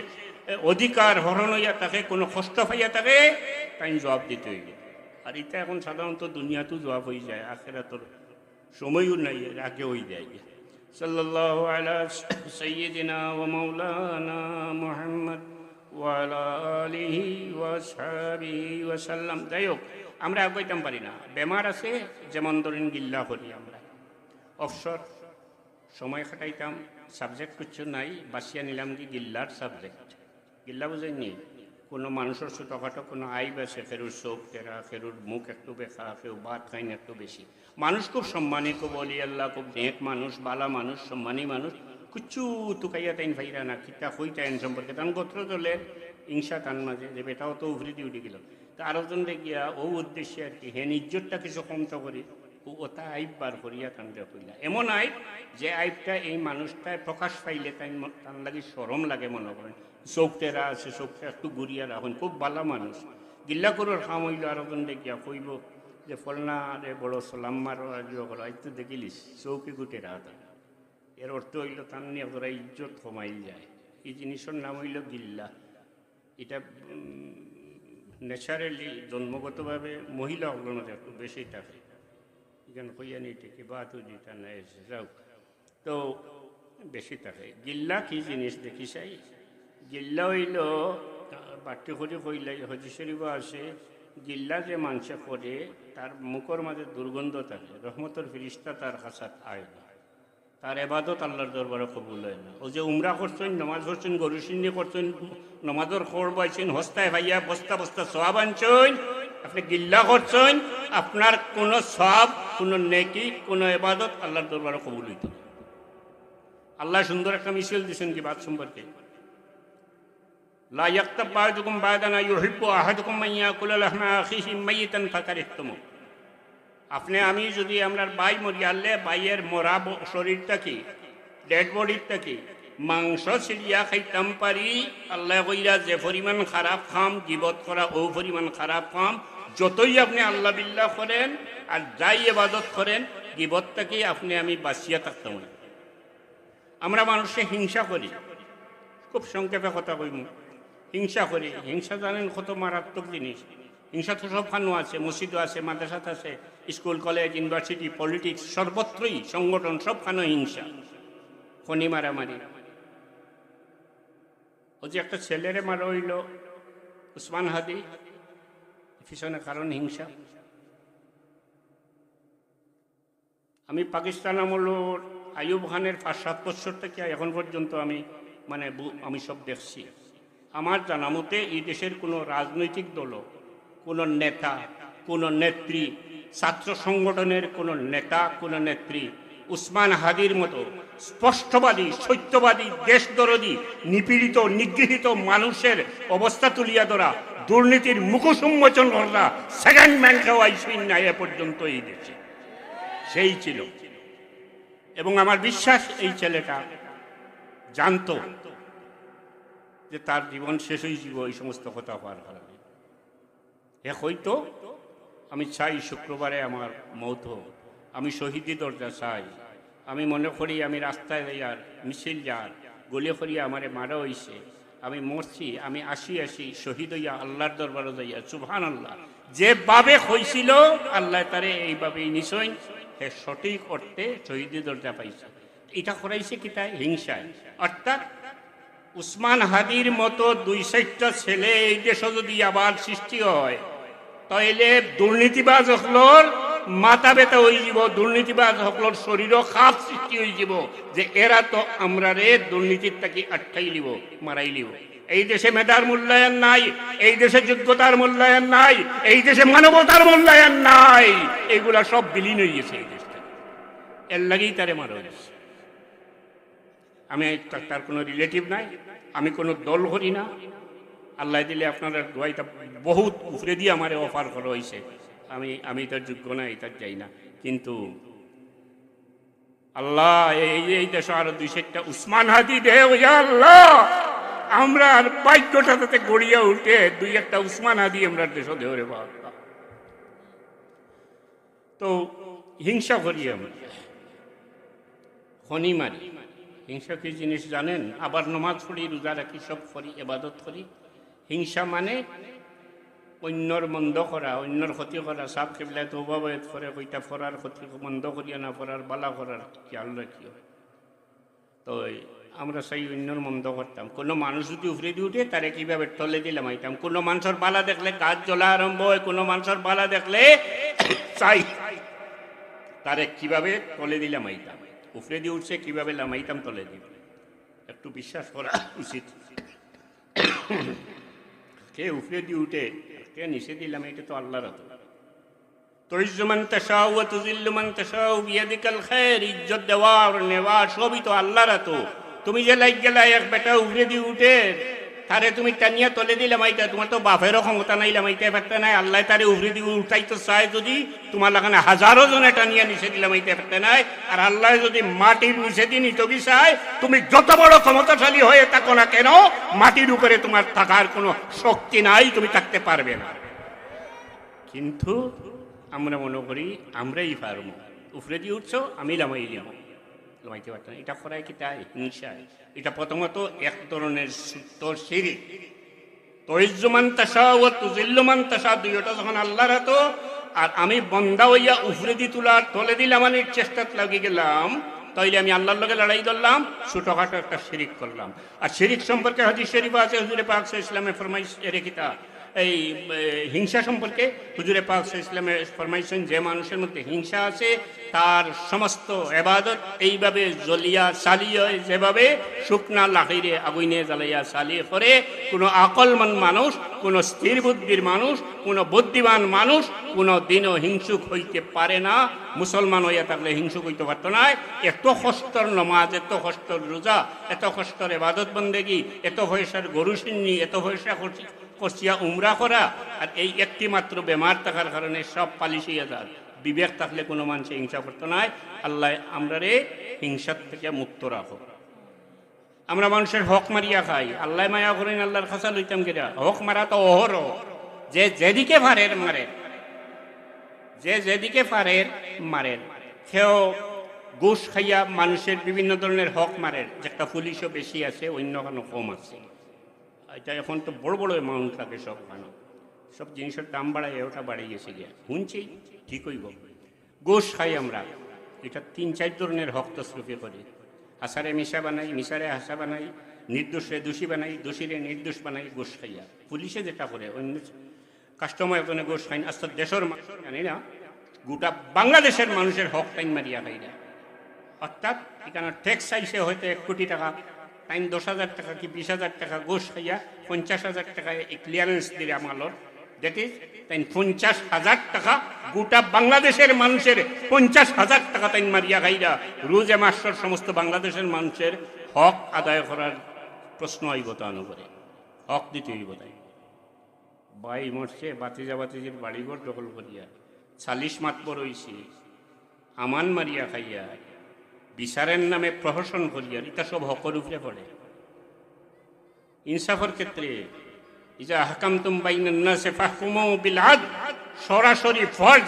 অধিকার হরণ হইয়া থাকে, কোনো কষ্ট পাইয়া থাকে, তাই জবাব দিতে হইবে। আর এটা এখন সাধারণত দুনিয়াতেও জবাব হয়ে যায়, আখিরাতের সময়ও নাই, আগে হয়ে যায়। সাল্লাল্লাহু আলা সাইয়্যিদিনা ওয়া মাওলানা মুহাম্মদ ওয়া আলা আলিহি ওয়া আসহাবিহি ওয়া সাল্লাম। যাই হোক, আমরা আগাইতাম পারি না, বেমার আছে, যেমন ধরেন গিল্লা করি আমরা, অবসর সময় কাটাইতাম, সাবজেক্ট কিছু নাই, বাসিয়া নিলাম কি গিল্লার সাবজেক্ট। গিল্লা বুঝেননি, কোনো মানুষের ছোটোখাটো কোনো আইব আছে, ফেরুর চোখ টেরা, ফেরুর মুখ একটু বেখা, কেউ ভাত খাইন একটু বেশি। মানুষ খুব সম্মানী, খুব বলি আল্লাহ, খুব নেক মানুষ, বালা মানুষ, সম্মানী মানুষ, কুচু তুকাইয়া তাইন ভাইরা না কিতা হই তাইন সম্পর্কে তান গোত্র চলে হিংসা তান মাঝে, যে বেটাও তো উভরি দিয়ে উঠে গেল। তা আরো জন গিয়া ও উদ্দেশ্যে আর কি হেন ইজ্জতটা কিছু কমতো করি ওটা আইব বার করিয়া তানটা কইলা। এমন আইব যে আইবটা এই মানুষটায় প্রকাশ পাইলে তাই তার লাগে সরম লাগে, মনে করেন চোখটেরা আছে, চোখটা একটু ঘুরিয়া রাখুন, খুব ভালো মানুষ। গিল্লা করার কাম হইল আরো জন গিয়া কইব যে ফলনা রে বড় সালাম্মার করো, আজ তো দেখিলিস চৌকি গুটে রাত। এর অর্থ হইল তার নিয়ে ওরা ইজ্জত কমাইল যায়। এই জিনিসের নাম হইল গিল্লা। এটা ন্যাচারালি জন্মগতভাবে মহিলাগুলোর মধ্যে একটু বেশি থাকে। এখানে কইয়া নেই ঠিক বা তো যেটা নেই যাও তো বেশি থাকে। গিল্লা কি জিনিস দেখি চাই, গিল্লা হইল বাটি করে কইলাই হজি শরীফ আছে, গিল্লা যে মানুষে করে তার মুখের মাঝে দুর্গন্ধ থাকে, রহমতের ফিরিস্তা তার কাছাত আয় না, তার এবাদত আল্লাহর দরবারে কবুল হয় না। ও যে উমরা করছেন, নমাজ করছেন, গরু সিন্নি করছেন, নমাজের খবর পাইছেন, হস্তায় ভাইয়া বস্তা বস্তা সওয়াব আনছেন, আপনি গিল্লা করছেন, আপনার কোনো সওয়াব, কোনো নেকি, কোনো এবাদত আল্লাহর দরবারে কবুল হইত। আল্লাহ সুন্দর একটা মিছিল দিয়েছেন কি বাদ সম্পর্কে, লা ইয়াক্তাব বা'দুকুম বা'দান ইউহিব্বু আহাদুকুম মান ইয়াকুলা লাহমা আখিহি মাইতান ফাকারিহতুমু। আপনি আমি যদি আমরা বাই মরি আনলে বাইয়ের মরা শরীরটা কি, ডেড বডিটা কি, মাংস ছিড়িয়া খাইতাম পারি। আল্লাহ কইরা যে পরিমাণ খারাপ খাম, জীবত করা ও পরিমাণ খারাপ খাম। যতই আপনি আল্লাহ বিল্লাহ করেন আর যাই ইবাদত করেন, জীবতটাকে আপনি আমি বাঁচিয়া থাকতাম। আমরা মানুষে হিংসা করি, খুব সংক্ষেপে কথা কইম, হিংসা করি। হিংসা জানেন কত মারাত্মক জিনিস। হিংসা তো সবখানেও আছে, মসজিদও আছে, মাদ্রাসাত আছে, স্কুল কলেজ ইউনিভার্সিটি পলিটিক্স সর্বত্রই সংগঠন সবখানে হিংসা, খনি মারামারি। ও যে একটা ছেলেরে মারা হইল উসমান হাদি, পিছনে কারণ হিংসা। আমি পাকিস্তান আমলের আইয়ুব খানের 5-7 বছর থেকে এখন পর্যন্ত আমি সব দেখছি। আমার জানা মতে এই দেশের কোনো রাজনৈতিক দল, কোনো নেতা, কোনো নেত্রী, ছাত্র সংগঠনের কোনো নেতা, কোনো নেত্রী উসমান হাদির মতো স্পষ্টবাদী, সত্যবাদী, দেশদরদী, নিপীড়িত নিগৃহীত মানুষের অবস্থা তুলিয়া ধরা, দুর্নীতির মুখোশ উন্মোচন করা সেকেন্ড ম্যান খাওয়াইছেন না এ পর্যন্ত এই দেশে। সেই ছিল, এবং আমার বিশ্বাস এই ছেলেটা জানতো যে তার জীবন শেষ হয়ে যাব এই সমস্ত কথা হওয়ার কারণে। এ হয়তো আমি চাই শুক্রবারে আমার মৌত হোক, আমি শহীদি দরজা চাই। আমি মনে করি আমি রাস্তায় যাইয়ার, মিছিল যার, গলিয়ে করিয়া আমারে মারা হইছে, আমি মরছি, আমি আসি শহীদ হইয়া আল্লাহর দরবারে যাইয়া সুবহানাল্লাহ। যেভাবে হয়েছিল আল্লাহ তারে এইভাবেই নিশ্চয় হে সঠিক অর্থে শহীদি দরজা পাইছে। এটা করাইছে কি তাই হিংসায়। অর্থাৎ উসমান হাদির মতো 2-4টা ছেলে এই দেশে যদি আবার সৃষ্টি হয়, তাইলে দুর্নীতিবাজ হকলর মাথা ব্যথা হয়ে যাব, দুর্নীতিবাজ হকলর শরীরও খাপ সৃষ্টি হয়ে যাব যে এরা তো আমরা রে দুর্নীতির তাকে আটকাই লিব, মারাই লিব। এই দেশে মেধার মূল্যায়ন নাই, এই দেশে যোগ্যতার মূল্যায়ন নাই, এই দেশে মানবতার মূল্যায়ন নাই, এগুলা সব বিলীন হয়ে গেছে এই দেশ থেকে। এর লাগেই তারে মারা হয়েছে। আমি তার কোনো রিলেটিভ নাই, আমি কোনো দল করি না। আল্লাহ দিলে আপনারা দোয়াইটা বহুত উপরে দিয়ে আমার অফার করা হয়েছে, আমি তার যোগ্য নাই, তার যাই না। কিন্তু আল্লাহ এই দেশে আরো 2-4টা উসমান হাদি দে, আল্লাহ আমরা আর ভাগ্যটা তাতে গড়িয়া উঠে 2-1টা উসমান হাদি আমরা দেশ দেওরে বাবা। তো হিংসা করি আমরা, খনি মারি। হিংসা কি জিনিস জানেন? আবার নমাজ পড়ি, রোজা রাখি, সব করি, ইবাদত করি। হিংসা মানে অন্যর মন্দ করা, অন্যর ক্ষতি করা। সাব কেবলায় তওবা বয়াত করে কইটা ফরার ক্ষতি মন্দ করিয়া না, ফরার বালা করার খেয়াল রাখিও। তো আমরা সেই অন্যর মন্দ করতাম। কোনো মানুষ যদি উফরে দিয়ে উঠে তারে কীভাবে তলে দিলাম আইতাম। কোনো মানুষের বালা দেখলে গাছ জ্বলা আরম্ভ হয়, কোনো মানুষের বালা দেখলে চাই তারে কীভাবে তলে দিলাম আইতাম। উফরে দিয়ে উঠছে কীভাবে লামাইতাম তলে দিব। একটু বিশ্বাস করা উচিত। কে উফরে দিয়ে উঠে কে নিচে দিলাম, এটা তো আল্লাহর হাতে। তুইজ্জু মান তাশাউ ওয়া তুযিল্লু মান তাশাউ বিয়াদিকাল খায়র। ইজ্জত দেওয়া আর নেওয়া সবই তো আল্লাহর হাতে। তুমি যে লাগ গেলা এক বেটা উফরে দিয়ে উঠে তারে তুমি টানিয়া তলে দিলাম আইতা, তোমার তো বাপেরও ক্ষমতা নাই লামাইতে একটা নাই। আল্লাহ তারে উফরে দিয়ে উঠাইতে চায় যদি, তোমার লাগানে হাজারো জনে টানিয়া নিচে দিলাম আইতে একটা নাই। আর আল্লাহ যদি মাটির নিচে দিয়ে নিতে চায়, তুমি যত বড় ক্ষমতাশালী হয়ে থাকো না কেন, মাটির উপরে তোমার থাকার কোনো শক্তি নাই, তুমি থাকতে পারবে না। কিন্তু আমরা মনে করি আমরাই পারবো। উফরে দিয়ে উঠছো, আমি লামাই দিব, লামাইতে পারতাম। এটা করায় কি তাই? হিংসা। এটা প্রথমত এক ধরনের সুত্ত শিরিক। তুইজ্জু মান তাশাউ ওয়া তুযিল্লু মান তাশাউ, দুইটা যখন আল্লাহর হাতে, আর আমি বন্দা হইয়া উফরে দি তুলার তলে দিলাম মানে চেষ্টাত লাগি গেলাম, তাইলে আমি আল্লাহর লগে লড়াই করলাম, ছোটখাটো একটা শিরিক করলাম। আর শিরিক সম্পর্কে হাদিস শরীফ আছে, হুজুরে পাক সাল্লাল্লাহু আলাইহি ওয়াসাল্লামের ফরমাইশ রেখিতা। এই হিংসা সম্পর্কে হুজুরে পাক সাল্লাল্লাহু আলাইহি ওয়াসাল্লামে ফরমাইছেন, যে মানুষের মধ্যে হিংসা আছে তার সমস্ত ইবাদত এইভাবে জ্বলিয়া চালিয়ে, যেভাবে শুকনা লাকড়িরে আগুনে জ্বালাইয়া চালিয়ে করে। কোনো আকলমান মানুষ, কোনো স্থির বুদ্ধির মানুষ, কোনো বুদ্ধিমান মানুষ কোনো দিনও হিংসুক হইতে পারে না। মুসলমান হইয়া থাকলে হিংসুক হইতে পারত না। এত কষ্টর নমাজ, এত কষ্টর রোজা, এত কষ্টর ইবাদত বন্দেগি, এত পয়সার গরু সিন্নি, এত পয়সা কষিয়া উমরা করা, আর এই একটি মাত্র বেমার থাকার কারণে সব পালিশিয়া যায়। বিবেক থাকলে কোনো মানুষে হিংসা করতো না। আল্লাহ আমরা রে হিংসার থেকে মুক্ত রাখো। আমরা মানুষের হক মারিয়া খাই, আল্লাহ মায়া করেন, আল্লাহর খাসা লইতাম কেরা। হক মারা তো অহর, যে যেদিকে পারেন মারেন, যে যেদিকে পারেন মারেন। কেউ ঘুষ খাইয়া মানুষের বিভিন্ন ধরনের হক মারেন, যেটা পুলিশও বেশি আছে, অন্য কোনো কম আছে। এটা এখন তো বড় বড় অ্যামাউন্ট লাগে সব খানো, সব জিনিসের দাম বাড়ায়, ওটা বাড়ে গেছে গিয়া শুনছি ঠিক হইব। ঘুষ খাই আমরা, এটা 3-4 ধরনের হক তসরুফি করি। হাসারে মিশা বানাই, মিশারে হাসা বানাই, নির্দোষে দোষী বানাই, দোষীরে নির্দোষ বানাই ঘুষ খাইয়া। পুলিশে যেটা করে অন্য কাস্টমার এখানে ঘুষ খাই। আস্তে দেশের জানি না, গোটা বাংলাদেশের মানুষের হক টাইম মারিয়া খাই না। অর্থাৎ এখানে ট্যাক্স চাইছে হয়তো 1 কোটি টাকা, টাইম 10,000 টাকা কি 20,000 টাকা ঘুষ খাইয়া 50,000 টাকায় ক্লিয়ারেন্স দিলে আমাদের, দ্যাট ইজ তাই 50,000 টাকা গোটা বাংলাদেশের মানুষের 50,000 টাকা তাই মারিয়া খাইরা রোজে মাসের সমস্ত বাংলাদেশের মানুষের হক আদায় করার প্রশ্ন আইব। তা অনুযায়ী হক দিতে হইব। তাই ভাই মরছে, বাতিজা বাতিজির বাড়িঘর দখল করিয়া 40 মাতবর হইছে, আমান মারিয়া খাইয়া, বিচারের নামে প্রহসন করিয়া, এটা সব হকর উপরে পড়ে। ইনসাফের ক্ষেত্রে ইজা হাকামতুম বাইনান নাসি ফাহকুমু বিল আদল, সরাসরি ফরজ।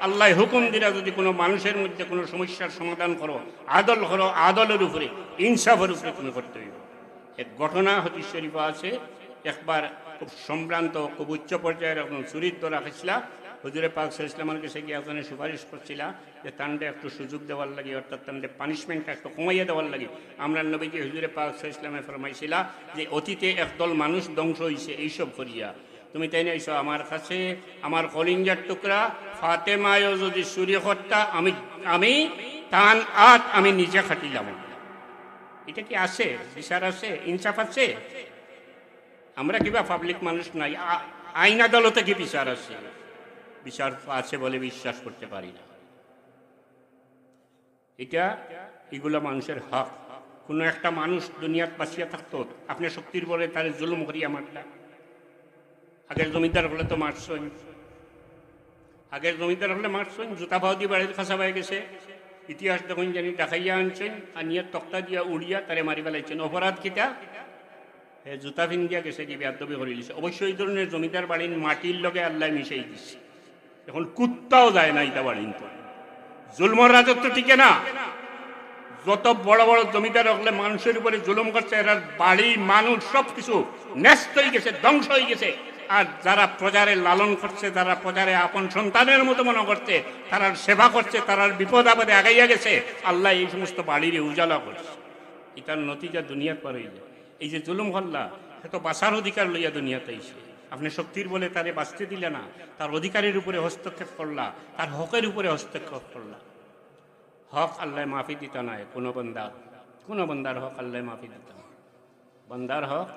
আল্লাহ হুকুম দিরা যদি কোনো মানুষের মধ্যে কোনো সমস্যার সমাধান করো, আদল করো, আদলের উপরে, ইনসাফের উপরে তুমি করতে হইব। এক ঘটনা হাদিস শরীফে আছে, একবার খুব সম্ভ্রান্ত, খুব উচ্চ পর্যায়ের একজন চরিত্র রাখিছিলা। হুজুরে পাক সাল্লাল্লাহু আলাইহি ওয়াসাল্লামের কাছে গিয়ে আপনার সুপারিশ করছিলা যে তান্ডে একটু সুযোগ দেওয়ার লাগে, অর্থাৎ তান্ডে পানিশমেন্টটা একটু কমাইয়া দেওয়ার লাগে। আমরা নবীজি হুজুরে পাক সাল্লাল্লাহু আলাইহি ওয়াসাল্লামে ফরমাইছিলা যে অতীতে একদল মানুষ ধ্বংস হয়েছে এইসব করিয়া, তুমি তাই না এসো আমার কাছে, আমার কলিঞ্জার টুকরা ফাতেমায়ও যদি চুরি করতা, আমি তান আত আমি নিজে খাটিলাম। এটা কি আছে? বিচার আছে? ইনসাফ আছে? আমরা কিবা পাবলিক মানুষ নাই, আইন আদালতে কি বিচার আছে? বিচার আছে বলে বিশ্বাস করতে পারি না। এগুলো মানুষের হক। কোনো একটা মানুষ দুনিয়াত বাঁচিয়া থাকতো, আপনি শক্তির বলে তার জুলুম করিয়া মারটা। আগের জমিদার হলে তো মারছই, আগের জমিদার হলে মারছই, জুতা পাও দিয়ে বাড়ির খাসা পাই গেছে, ইতিহাস দেখুন জানি দেখাইয়া আনছেন, আনিয়া তক্তা দিয়া উড়িয়া তারে মারি ফেলাইছেন। অপরাধ কিতা? হে জুতা ফিঙ্গিয়া গেছে কি বেয়াদবি করে দিছে। অবশ্যই এই ধরনের জমিদার বাড়ির মাটির লগে আল্লাহ মিশাই দিচ্ছে। এখন কুত্তাও যায় না ইটা বাড়িন, তো জুলমর রাজত্ব টিকে না। যত বড় বড় জমিদার হলে মানুষের উপরে জুলুম করছে, এরা বাড়ি মানুষ সবকিছু ন্যস্ত হয়ে গেছে, ধ্বংস হয়ে গেছে। আর যারা প্রজারে লালন করছে, যারা প্রজারে আপন সন্তানের মতো মনে করছে, তারার সেবা করছে, তারার বিপদ আপদে আগাইয়া গেছে, আল্লাহ এই সমস্ত বাড়ির উজালা করছে। এটার নতিজা দুনিয়ার পরে এই যে জুলুম হল্লা, এত বাঁচার অধিকার লইয়া দুনিয়াতে এসে আপনি শক্তির বলে তারে বাঁচতে দিলে না, তার অধিকারের উপরে হস্তক্ষেপ করলা, তার হকের উপরে হস্তক্ষেপ করলা। হক আল্লাহ মাফি দিতা নাই কোনো বন্দার হক আল্লাহ মাফি দিতা না। বন্দার হক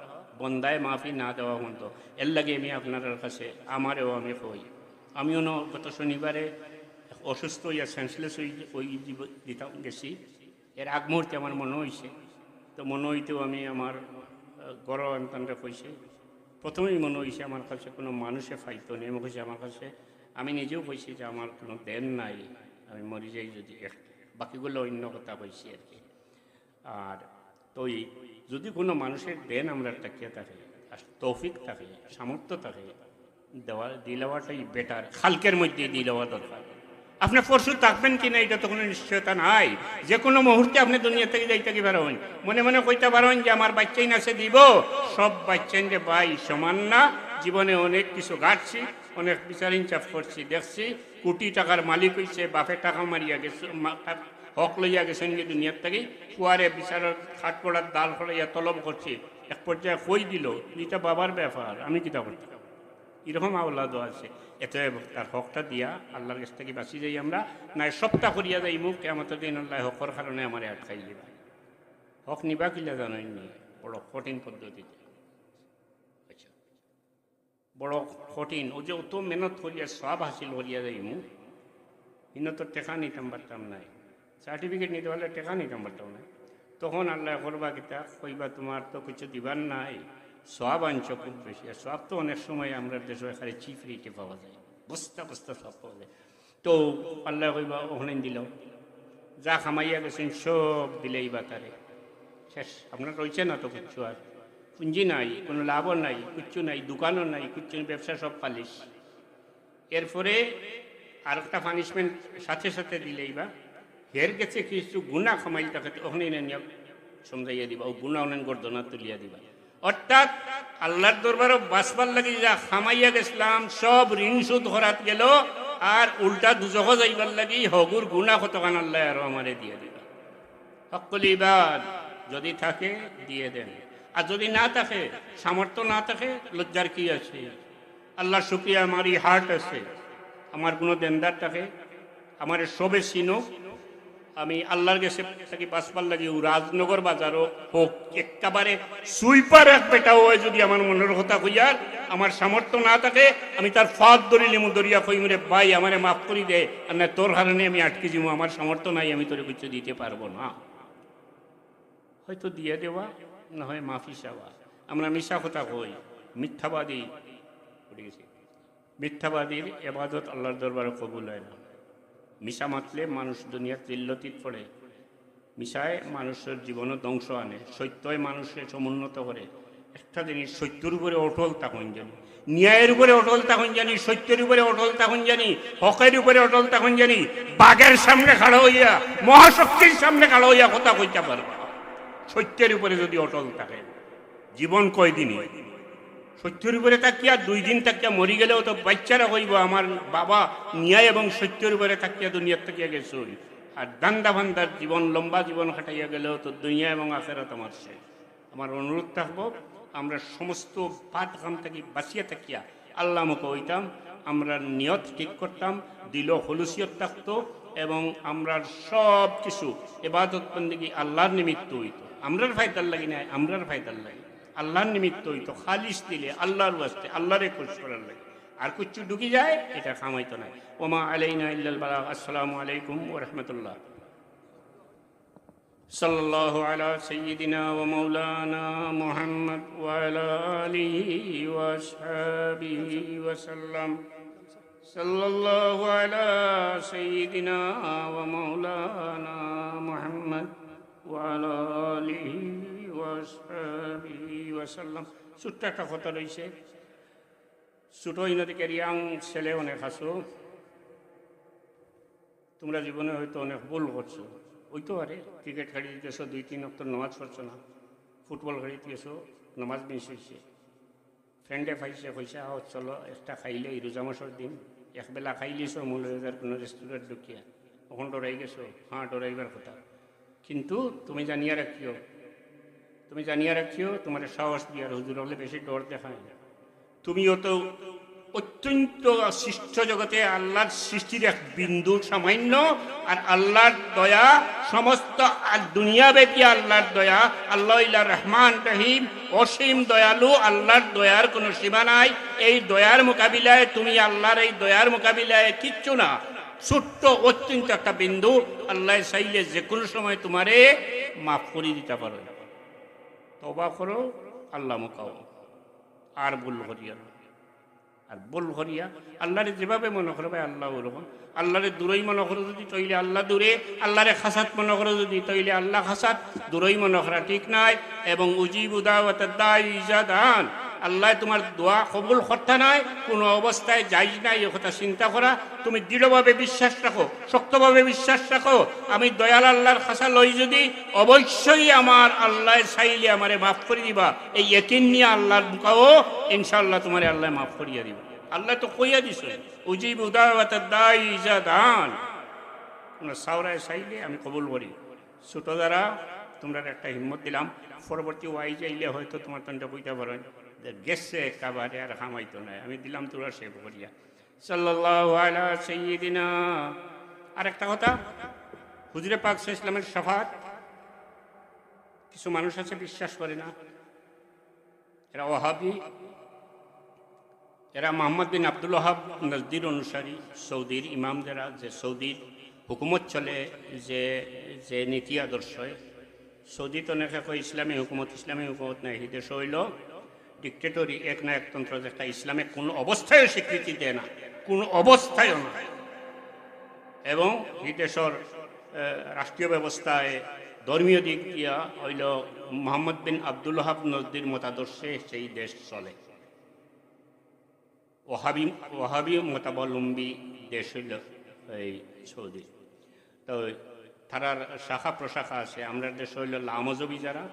বন্দায় মাফি না দেওয়া মতো। এর লাগে আমি আপনার কাছে আমারও আমি কই, আমিও গত শনিবারে অসুস্থ হইয়া সেন্সলেস ওই দিতাম গেছি। এর আগ মুহূর্তে আমার মনে হয়েছে, তো মনে হইতেও আমি আমার গরম সন্তানরা কইছে, প্রথমেই মনে হয়েছে আমার কাছে কোনো মানুষে ফাইতো নেই। কইছে আমার কাছে, আমি নিজেও কইছি যে আমার কোনো দেন নাই, আমি মরি যাই যদি, বাকিগুলো অন্য কথা কইছি আর কি। আর তো যদি কোনো মানুষের দেন আমরা তাকিয়ে থাকে, তৌফিক থাকে, সামর্থ্য থাকে, দিলেওয়াটাই বেটার, খালকের মধ্যে দিলেওয়া দরকার। আপনি পরশু থাকবেন কিনা এটা তো কোনো নিশ্চয়তা নাই। যে কোনো মুহূর্তে আপনি দুনিয়া থেকে যাইতে কি পারেন, মনে মনে কইতে পারেন যে আমার বাচ্চাই নাচে দিব। সব বাচ্চাই যে ভাই সমান না। জীবনে অনেক কিছু ঘাটছি, অনেক বিচার ইনসাফ করছি, দেখছি কোটি টাকার মালিক হয়েছে, বাপের টাকা মারিয়া গেছে, হক লইয়া গেছেন যে দুনিয়ার থেকে, কুয়ারে বিচারের খাট করার দাল ফলাইয়া তলব করছি। এক পর্যায়ে কই দিল, এটা বাবার ব্যাপার, আমি কিতা করতে। এরকম আওলাদও আছে। এত তার হকটা দিয়া আল্লাহর কাছ থেকে বাঁচি যাই আমরা, নাই সপ্তাহ করিয়া যাই মুখ কেমত দিন আল্লাহ হকর কারণে আমার আটকাই দিবা। হক নিবা কিলা জানাইনি, বড় কঠিন পদ্ধতিতে। আচ্ছা, বড় কঠিন। ও যে অত মেহনত করিয়া সব হাসিল করিয়া যাই মুখ, ইনো তো টেকা নিতাম পারতাম নাই, সার্টিফিকেট নিতে হলে টেকা নিতাম পারতাম নাই। তখন আল্লাহ করবা কিতা কইবা, তোমার তো কিছু দিবার নাই, সব আনছ খুব বেশি। আর সব তো অনেক সময় আমরা দেশে এখানে চিপ রেটে পাওয়া যায়, বস্তা বস্তা সব পাওয়া যায়। তো আল্লাহ কইবা ওখানে দিল, যা খামাইয়া গেছেন সব দিলেই বা তারে শেষ। আপনার রয়েছে না তো কিচ্ছু, আর পুঁজি নাই, কোনো লাভও নাই, কিচ্ছু নাই, দোকানও নাই, কিচ্ছু নেই, ব্যবসা সব পালিশ। এরপরে আর একটা পানিশমেন্ট সাথে সাথে দিলেই বা হের গেছে কিছু গুণা খামাই তাকে ওখানে নিয়ে সমঝাইয়া দিবা, ও গুণা অনেক গর্দনা তুলিয়া দিবা। অর্থাৎ আল্লাহর দরবারও বাঁচবার লাগে যা খামাইয়া গেছিলাম সব ঋণ সুদ হরাত গেল, আর উল্টা দুজহ যাইবার লাগি হগুর গুণা কতখান আল্লাহ আরো আমারে দিয়ে দিবা। হকুল ইবাদ যদি থাকে দিয়ে দেন, আর যদি না থাকে, সামর্থ্য না থাকে, লজ্জার কি আছে? আল্লাহ শুক্রিয়া, আমার এই হার্ট আছে, আমার কোনো দেনদার থাকে, আমার সবে চিনো, আমি আল্লাহর কাছে থাকি বাঁচবার লাগে রাজনগর বাজারও হোক, একেবারে সুইপার এক বেটাও হয়, যদি আমার মনের কথা কইয়ার আমার সামর্থ্য না থাকে, আমি তার ফাঁদ ধরিলে দরিয়া কইমরে ভাই আমারে মাফ করি দে, আর না তোর কারণে আমি আটকে যাবো, আমার সামর্থ্য নাই, আমি তোরে কিছু দিতে পারবো না। হয়তো দিয়ে দেওয়া, না হয় মাফি চাওয়া। আমরা মিশা কথা কই, মিথ্যাবাদী পড়ে গেছি। মিথ্যাবাদীর এবাদত আল্লাহর দরবারে কবুল হয় না। মিশা মাতলে মানুষ দুনিয়ার চিল্লতিত পড়ে, মিশায় মানুষের জীবনও ধ্বংস আনে, সত্যই মানুষকে সমুন্নত করে। একটা জিনিস, সত্যের উপরে অটল তখন জানি, ন্যায়ের উপরে অটল তখন জানি, সত্যের উপরে অটল তখন জানি, হকের উপরে অটল তখন জানি, বাঘের সামনে খাড়া হইয়া, মহাশক্তির সামনে খাড়া হইয়া কথা কইতে পারবা। সত্যের উপরে যদি অটল থাকে, জীবন কয়দিনই সত্যের উপরে তাকিয়া 2 দিন তাকিয়া মরি গেলেও তো বাচ্চারা কইব আমার বাবা ন্যায় এবং সত্যের উপরে তাকিয়া দুনিয়ার তাকিয়া গেছে। আর দান্দা ভান্দার জীবন, লম্বা জীবন কাটাইয়া গেলেও তো দুনিয়া এবং আখেরাত আমার শেষ। আমার অনুরোধ থাকবো, আমরা সমস্ত পাপ কাম থেকে বাঁচিয়া থাকিয়া আল্লাহ মুখে হইতাম, আমরা নিয়ত ঠিক করতাম, দিল হলুসিয়ত থাকতো, এবং আমরা সব কিছু ইবাদত বন্দেগী আল্লাহর নিমিত্ত হইতো। আমরার ফায়দার লাগি না, আমরার ফায়দার লাগে, আল্লাহর নিমিত্ত হইতো, খালিস দিলে আল্লাহর ওয়াস্তে, আল্লাহরে খুশ করার লাগে। আর কিছু ঢুকি যায় এটা খামাইতো না। ওমা আলাইনা ইল্লাল বালাগ। আসসালামু আলাইকুম ওয়া রাহমাতুল্লাহ। সাল্লাল্লাহু আলা সাইয়্যিদিনা ওয়া মাওলানা মুহাম্মদ ওয়া আলা আলিহি ওয়া আসহাবিহি ওয়া সাল্লাম। সাল্লাল্লাহু আলা সাইয়্যিদিনা ওয়া মাওলানা মুহাম্মদ ওয়া আলা আলিহি ওয়া আসহাবিহি ওয়া সাল্লাম। ছোট্ট একটা কথা রয়েছে, ছোট ইনদিকে রিয়াং ছেলে অনেক আছো, তোমরা জীবনে হয়তো অনেক ভুল করছো। ওই তো আরে ক্রিকেট খেলি দিতেছো, 2-3 অক্ট নামাজ পড়ছো না, ফুটবল খেলি দিতেছো, নামাজ মিস হয়েছে, ফ্রেন্ডে পাইছে পয়সা আহ চলো একটা খাইলে এই রোজা মাসের দিন একবেলা খাইলিছ মূল্যের কোনো রেস্টুরেন্ট ঢুকিয়া, ওখান ডরাই গেছো, হ্যাঁ ডরাইবার কথা। কিন্তু তুমি জানিয়া রাখিও তোমার সাহস দিয়ার হুজুর হলে বেশি ডর দেখায় না। তুমিও তো অত্যন্ত সৃষ্ট জগতে আল্লাহর সৃষ্টির এক বিন্দু সামান্য, আর আল্লাহর দয়া সমস্ত দুনিয়াব্যাপী আল্লাহর দয়া। আল্লাহ রহমান রহিম, অসীম দয়ালু, আল্লাহর দয়ার কোনো সীমা নাই। এই দয়ার মোকাবিলায় তুমি আল্লাহর এই দয়ার মোকাবিলায় কিচ্ছু না, ছোট্ট অত্যন্ত একটা বিন্দু। আল্লাহ চাইলে যে কোনো সময় তোমারে মাফ করে দিতে পারো। তওবা করো, আল্লাহ মুকাও, আর ভুল করিয়া আর ভুল করিয়া আল্লাহরে যেভাবে মনে করবে আল্লাহ ওরকম। আল্লাহরে দূরই মনে করো যদি তৈলে আল্লাহ দূরে, আল্লাহরে খাসাত মনে করো যদি তৈলে আল্লাহ খাসাত। দূরই মনে করা ঠিক নাই। এবং উজিবু দাওয়াতাদ দাঈ ইযা দাআন, আল্লাহ তোমার দোয়া কবুল করতে নাই, কোনো অবস্থায় যাইজ নাই এ কথা চিন্তা করা। তুমি দৃঢ়ভাবে বিশ্বাস রাখো, শক্তভাবে বিশ্বাস রাখো, আমি দয়াল আল্লাহর খাসা লই যদি অবশ্যই আমার আল্লাহ চাইলে আমারে মাফ করে দিবা। এই ইয়াকিন নিয়ে আল্লাহর মুখাও ইনশাআল্লাহ তোমারে আল্লাহ মাফ করিয়া দিবা। আল্লাহ তো কইয়া দিছে উজিবু দাওয়াতাদ দাঈ ইযা দাআন, তোমরা সাওরায় চাইলে আমি কবুল করি। ছোট দ্বারা তোমরা একটা হিম্মত দিলাম, পরবর্তী ওয়াই যাইলে হয়তো তোমার তন্টা বইতে পারো গেছে একেবারে আর হামাইতো নাই, আমি দিলাম তোরা সেভ করিয়া। সাল্লাল্লাহু আলা সাইয়্যিদিনা। আর একটা কথা, হুজুরে পাক সাল্লাল্লাহু আলাইহি ওয়াসাল্লামের শাফাত কিছু মানুষ আছে বিশ্বাস করে না, এরা ওয়াহাবি, এরা মোহাম্মদ বিন আব্দুল ওয়াহাব নজদির অনুসারী, সৌদির ইমামদেরা, যে সৌদির হুকুমত চলে, যে নীতি আদর্শ। সৌদিত অনেকে কয় ইসলামী হুকুমত নাই, এই দেশ হইল ডিক্টেটরি, এক না একতন্ত্র, যেটা ইসলামে কোনো অবস্থায় স্বীকৃতি দেয় না, কোনো অবস্থায়ও না। এবং এই দেশের রাষ্ট্রীয় ব্যবস্থায় ধর্মীয় দিক দিয়া হইল মোহাম্মদ বিন আব্দুল ওয়াহাব নজদির মতাদর্শে সেই দেশ চলে। ওয়াহাবি মতাবলম্বী দেশ হইল এই সৌদি। তো তারার শাখা প্রশাখা আছে। আমরা দেশ হইল লামজবি যারা,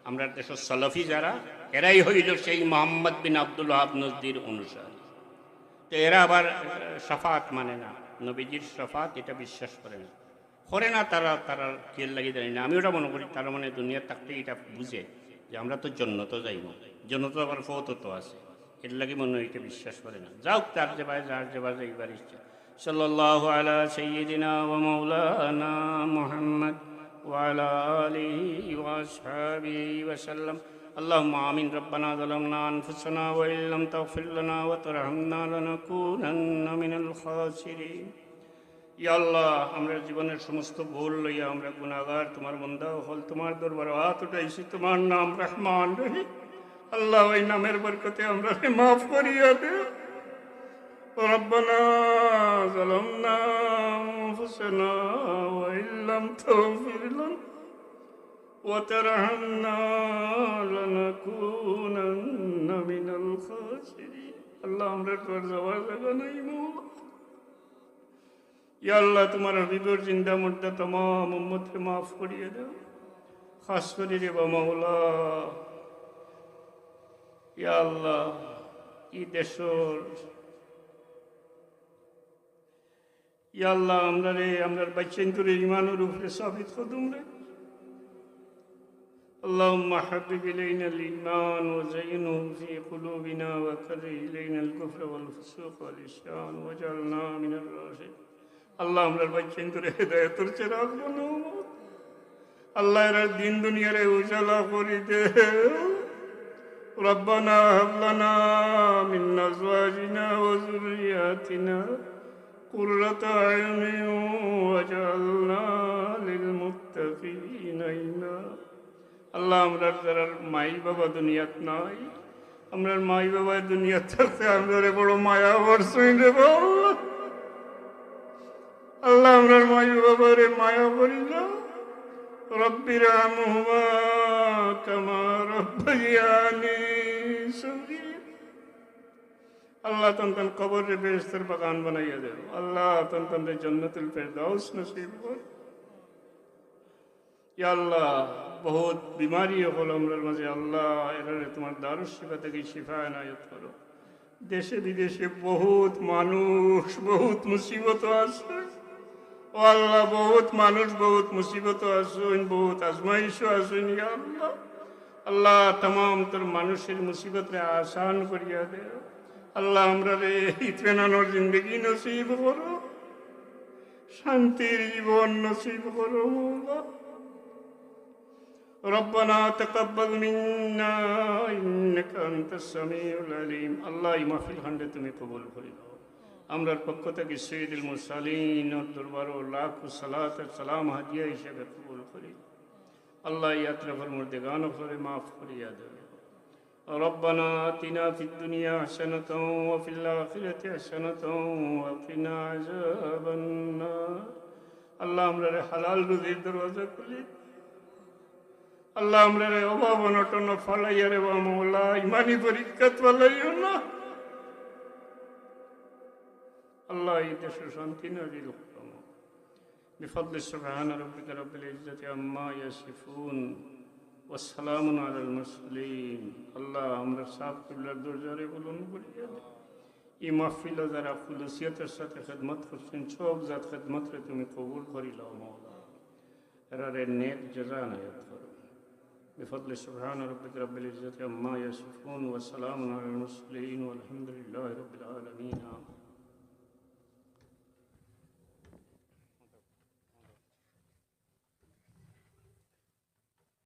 আমরা দেশের সলফি যারা, এরাই হইল সেই মোহাম্মদ বিন আব্দুল ওয়াহাব নজদির অনুসারী। তো এরা আবার শাফাত মানে না, নবীজির শাফাত এটা বিশ্বাস করে না তারা কেল লাগিয়ে জানি না। আমি ওটা মনে করি তারা মানে দুনিয়ার থাকতে এটা বুঝে যে আমরা তো জন্নত যাইব, জন্নত আবার ফত তো আছে, এর লাগে মনে হয় এটা বিশ্বাস করে না। যাও তার যে ভাই যার যে বাজে এইবার ইচ্ছা। সাল্লাল্লাহু আলা সাইয়্যিদিনা ওয়া মাওলানা মুহাম্মদ ওয়া আলা আলিহি ওয়া আসহাবিহি ওয়া সাল্লাম। আল্লাহুম্মা আমিন। রব্বানা যালামনা আনফুসানা ওয়া ইল্লাম তাগফির লানা ওয়া তারহামনা লানাকুনান্না মিনাল খাসিরিন। ইয়া আল্লাহ, আমরা জীবনের সমস্ত ভুল লইয়া আমরা গুনাহগার, তোমার বান্দা হল, তোমার দরবারে হাত উঠাইছি। তোমার নাম রহমান রহিম, আল্লাহ ওই নামের বরকতে আমরা মাফ করিয়া দে। রব্বানা যালামনা আনফুসানা ওয়া ইল্লাম তাগফির লানা ওয়া তারহামনা লানাকুনান্না মিনাল খাসিরিন। আল্লাহ, আমরা তোর যাওয়ার জায়গা নাই মওলা। ইয়া আল্লাহ, তোমার হাবিবের জিন্দা মুর্দা तमाम উম্মতকে মাফ করিয়ে দাও, খাস করে রে মাওলা। ইয়া আল্লাহ, এই দেশর ইয়া আল্লাহ আমরা বাচ্চাইন করে ইমানের উপরে সাবিত কদম রে। আল্লাহুম্মা হাবিব ইলাইনা আল-ঈমান ওয়া যায়িনহু ফি কুলুবিনা ওয়া কাররিহ ইলাইনা আল-কুফরা ওয়াল ফুসুক ওয়াল ইসয়ান ওয়াজআলনা মিনার রাশিদিন। আল্লাহ, আমরা বাচ্চাইন করে হেদায়েতের চিরাগ বানাও। আল্লাহ, এর দিন দুনিয়ারে উজালা করে দে। রব্বানা হাব লানা মিন আজওয়াজিনা ওয়া যুররিয়াতিনা কুররাতা আয়ুনিন ওয়াজআলনা লিল মুত্তাকিনা আল্লাহ আমরা যারা মাই বাবা দুনিয়াত নাই, আমরা মাই বাবা দুনিয়াত থাকতে আমরা বড় মায়া বর্ষই দেব আল্লাহ, আমরা মাই বাবারে মায়া করি না। রব্বির রহমহুমা কামা রব্বায়ানি সগীরা। আল্লাহ তন্তন কবরে বেহেশতের বাগান বানাইয়া দেব। আল্লাহ তন্তন জান্নাতুল ফেরদাউস নসিব কর। ইয়া আল্লাহ বহুত বিমারি হল আমরার মাঝে, আল্লাহ এরারে তোমার দারুস শিফা থেকে শিফা এনায়েত করো। দেশে বিদেশে বহুত মানুষ বহুত মুসিবত আছে ও আল্লাহ, বহুত মানুষ বহুত মুসিবত আসুন, বহুত আজমাইশও আসুন। ইয়া আল্লাহ, আল্লাহ तमाम তোর মানুষের মুসিবতরে আসান করিয়া দে। আল্লাহ আমরা রে ইতমানানোর জিন্দগি নসিব করো, শান্তির জীবন নসিব করো। ربنا تقبل منا إنك أنت السميع العليم। আল্লাহ এই মাহফিল খান্ডে তুমি কবুল করে দাও। আমরার পক্ষ থেকে সৈয়দুল মুরসালিন দরবার ও লাখ সালাত সালাম হাদিয়া হিসেবে কবুল করি। আল্লাহ ইয়াত্রাফর মুর্দেগান করে মাফ করিয়া দেবে। ربنا آتنا في الدنيا حسنة وفي الآخرة حسنة وقنا عذاب النار। আল্লাহ আমরা হালাল রুজির দরওয়াজা খুলি। আল্লাহ আমরা অভাব অনটন ফলাইয়া রে মৌলা, ইমানি পরীক্ষা ফলাইও না। আল্লাহ এই দেশে শান্তি নাজিল করো بفضل سبحان ربك رب العزة عما يصفون والسلام على المرسلين। আল্লাহ আমরা সাফ কিবলার দরজারে বুলন্দ করিয়া দে। এই মাহফিলে যারা খুলুসিয়তের সাথে খেদমত করছেন সব জাত খেদমতরে তুমি কবুল করিলাও মৌলা, এরারে নেক জাযা এনায়েত করো। بفضل سبحان ربك رب العزة عما يصفون والسلام على المرسلين والحمد لله رب العالمين।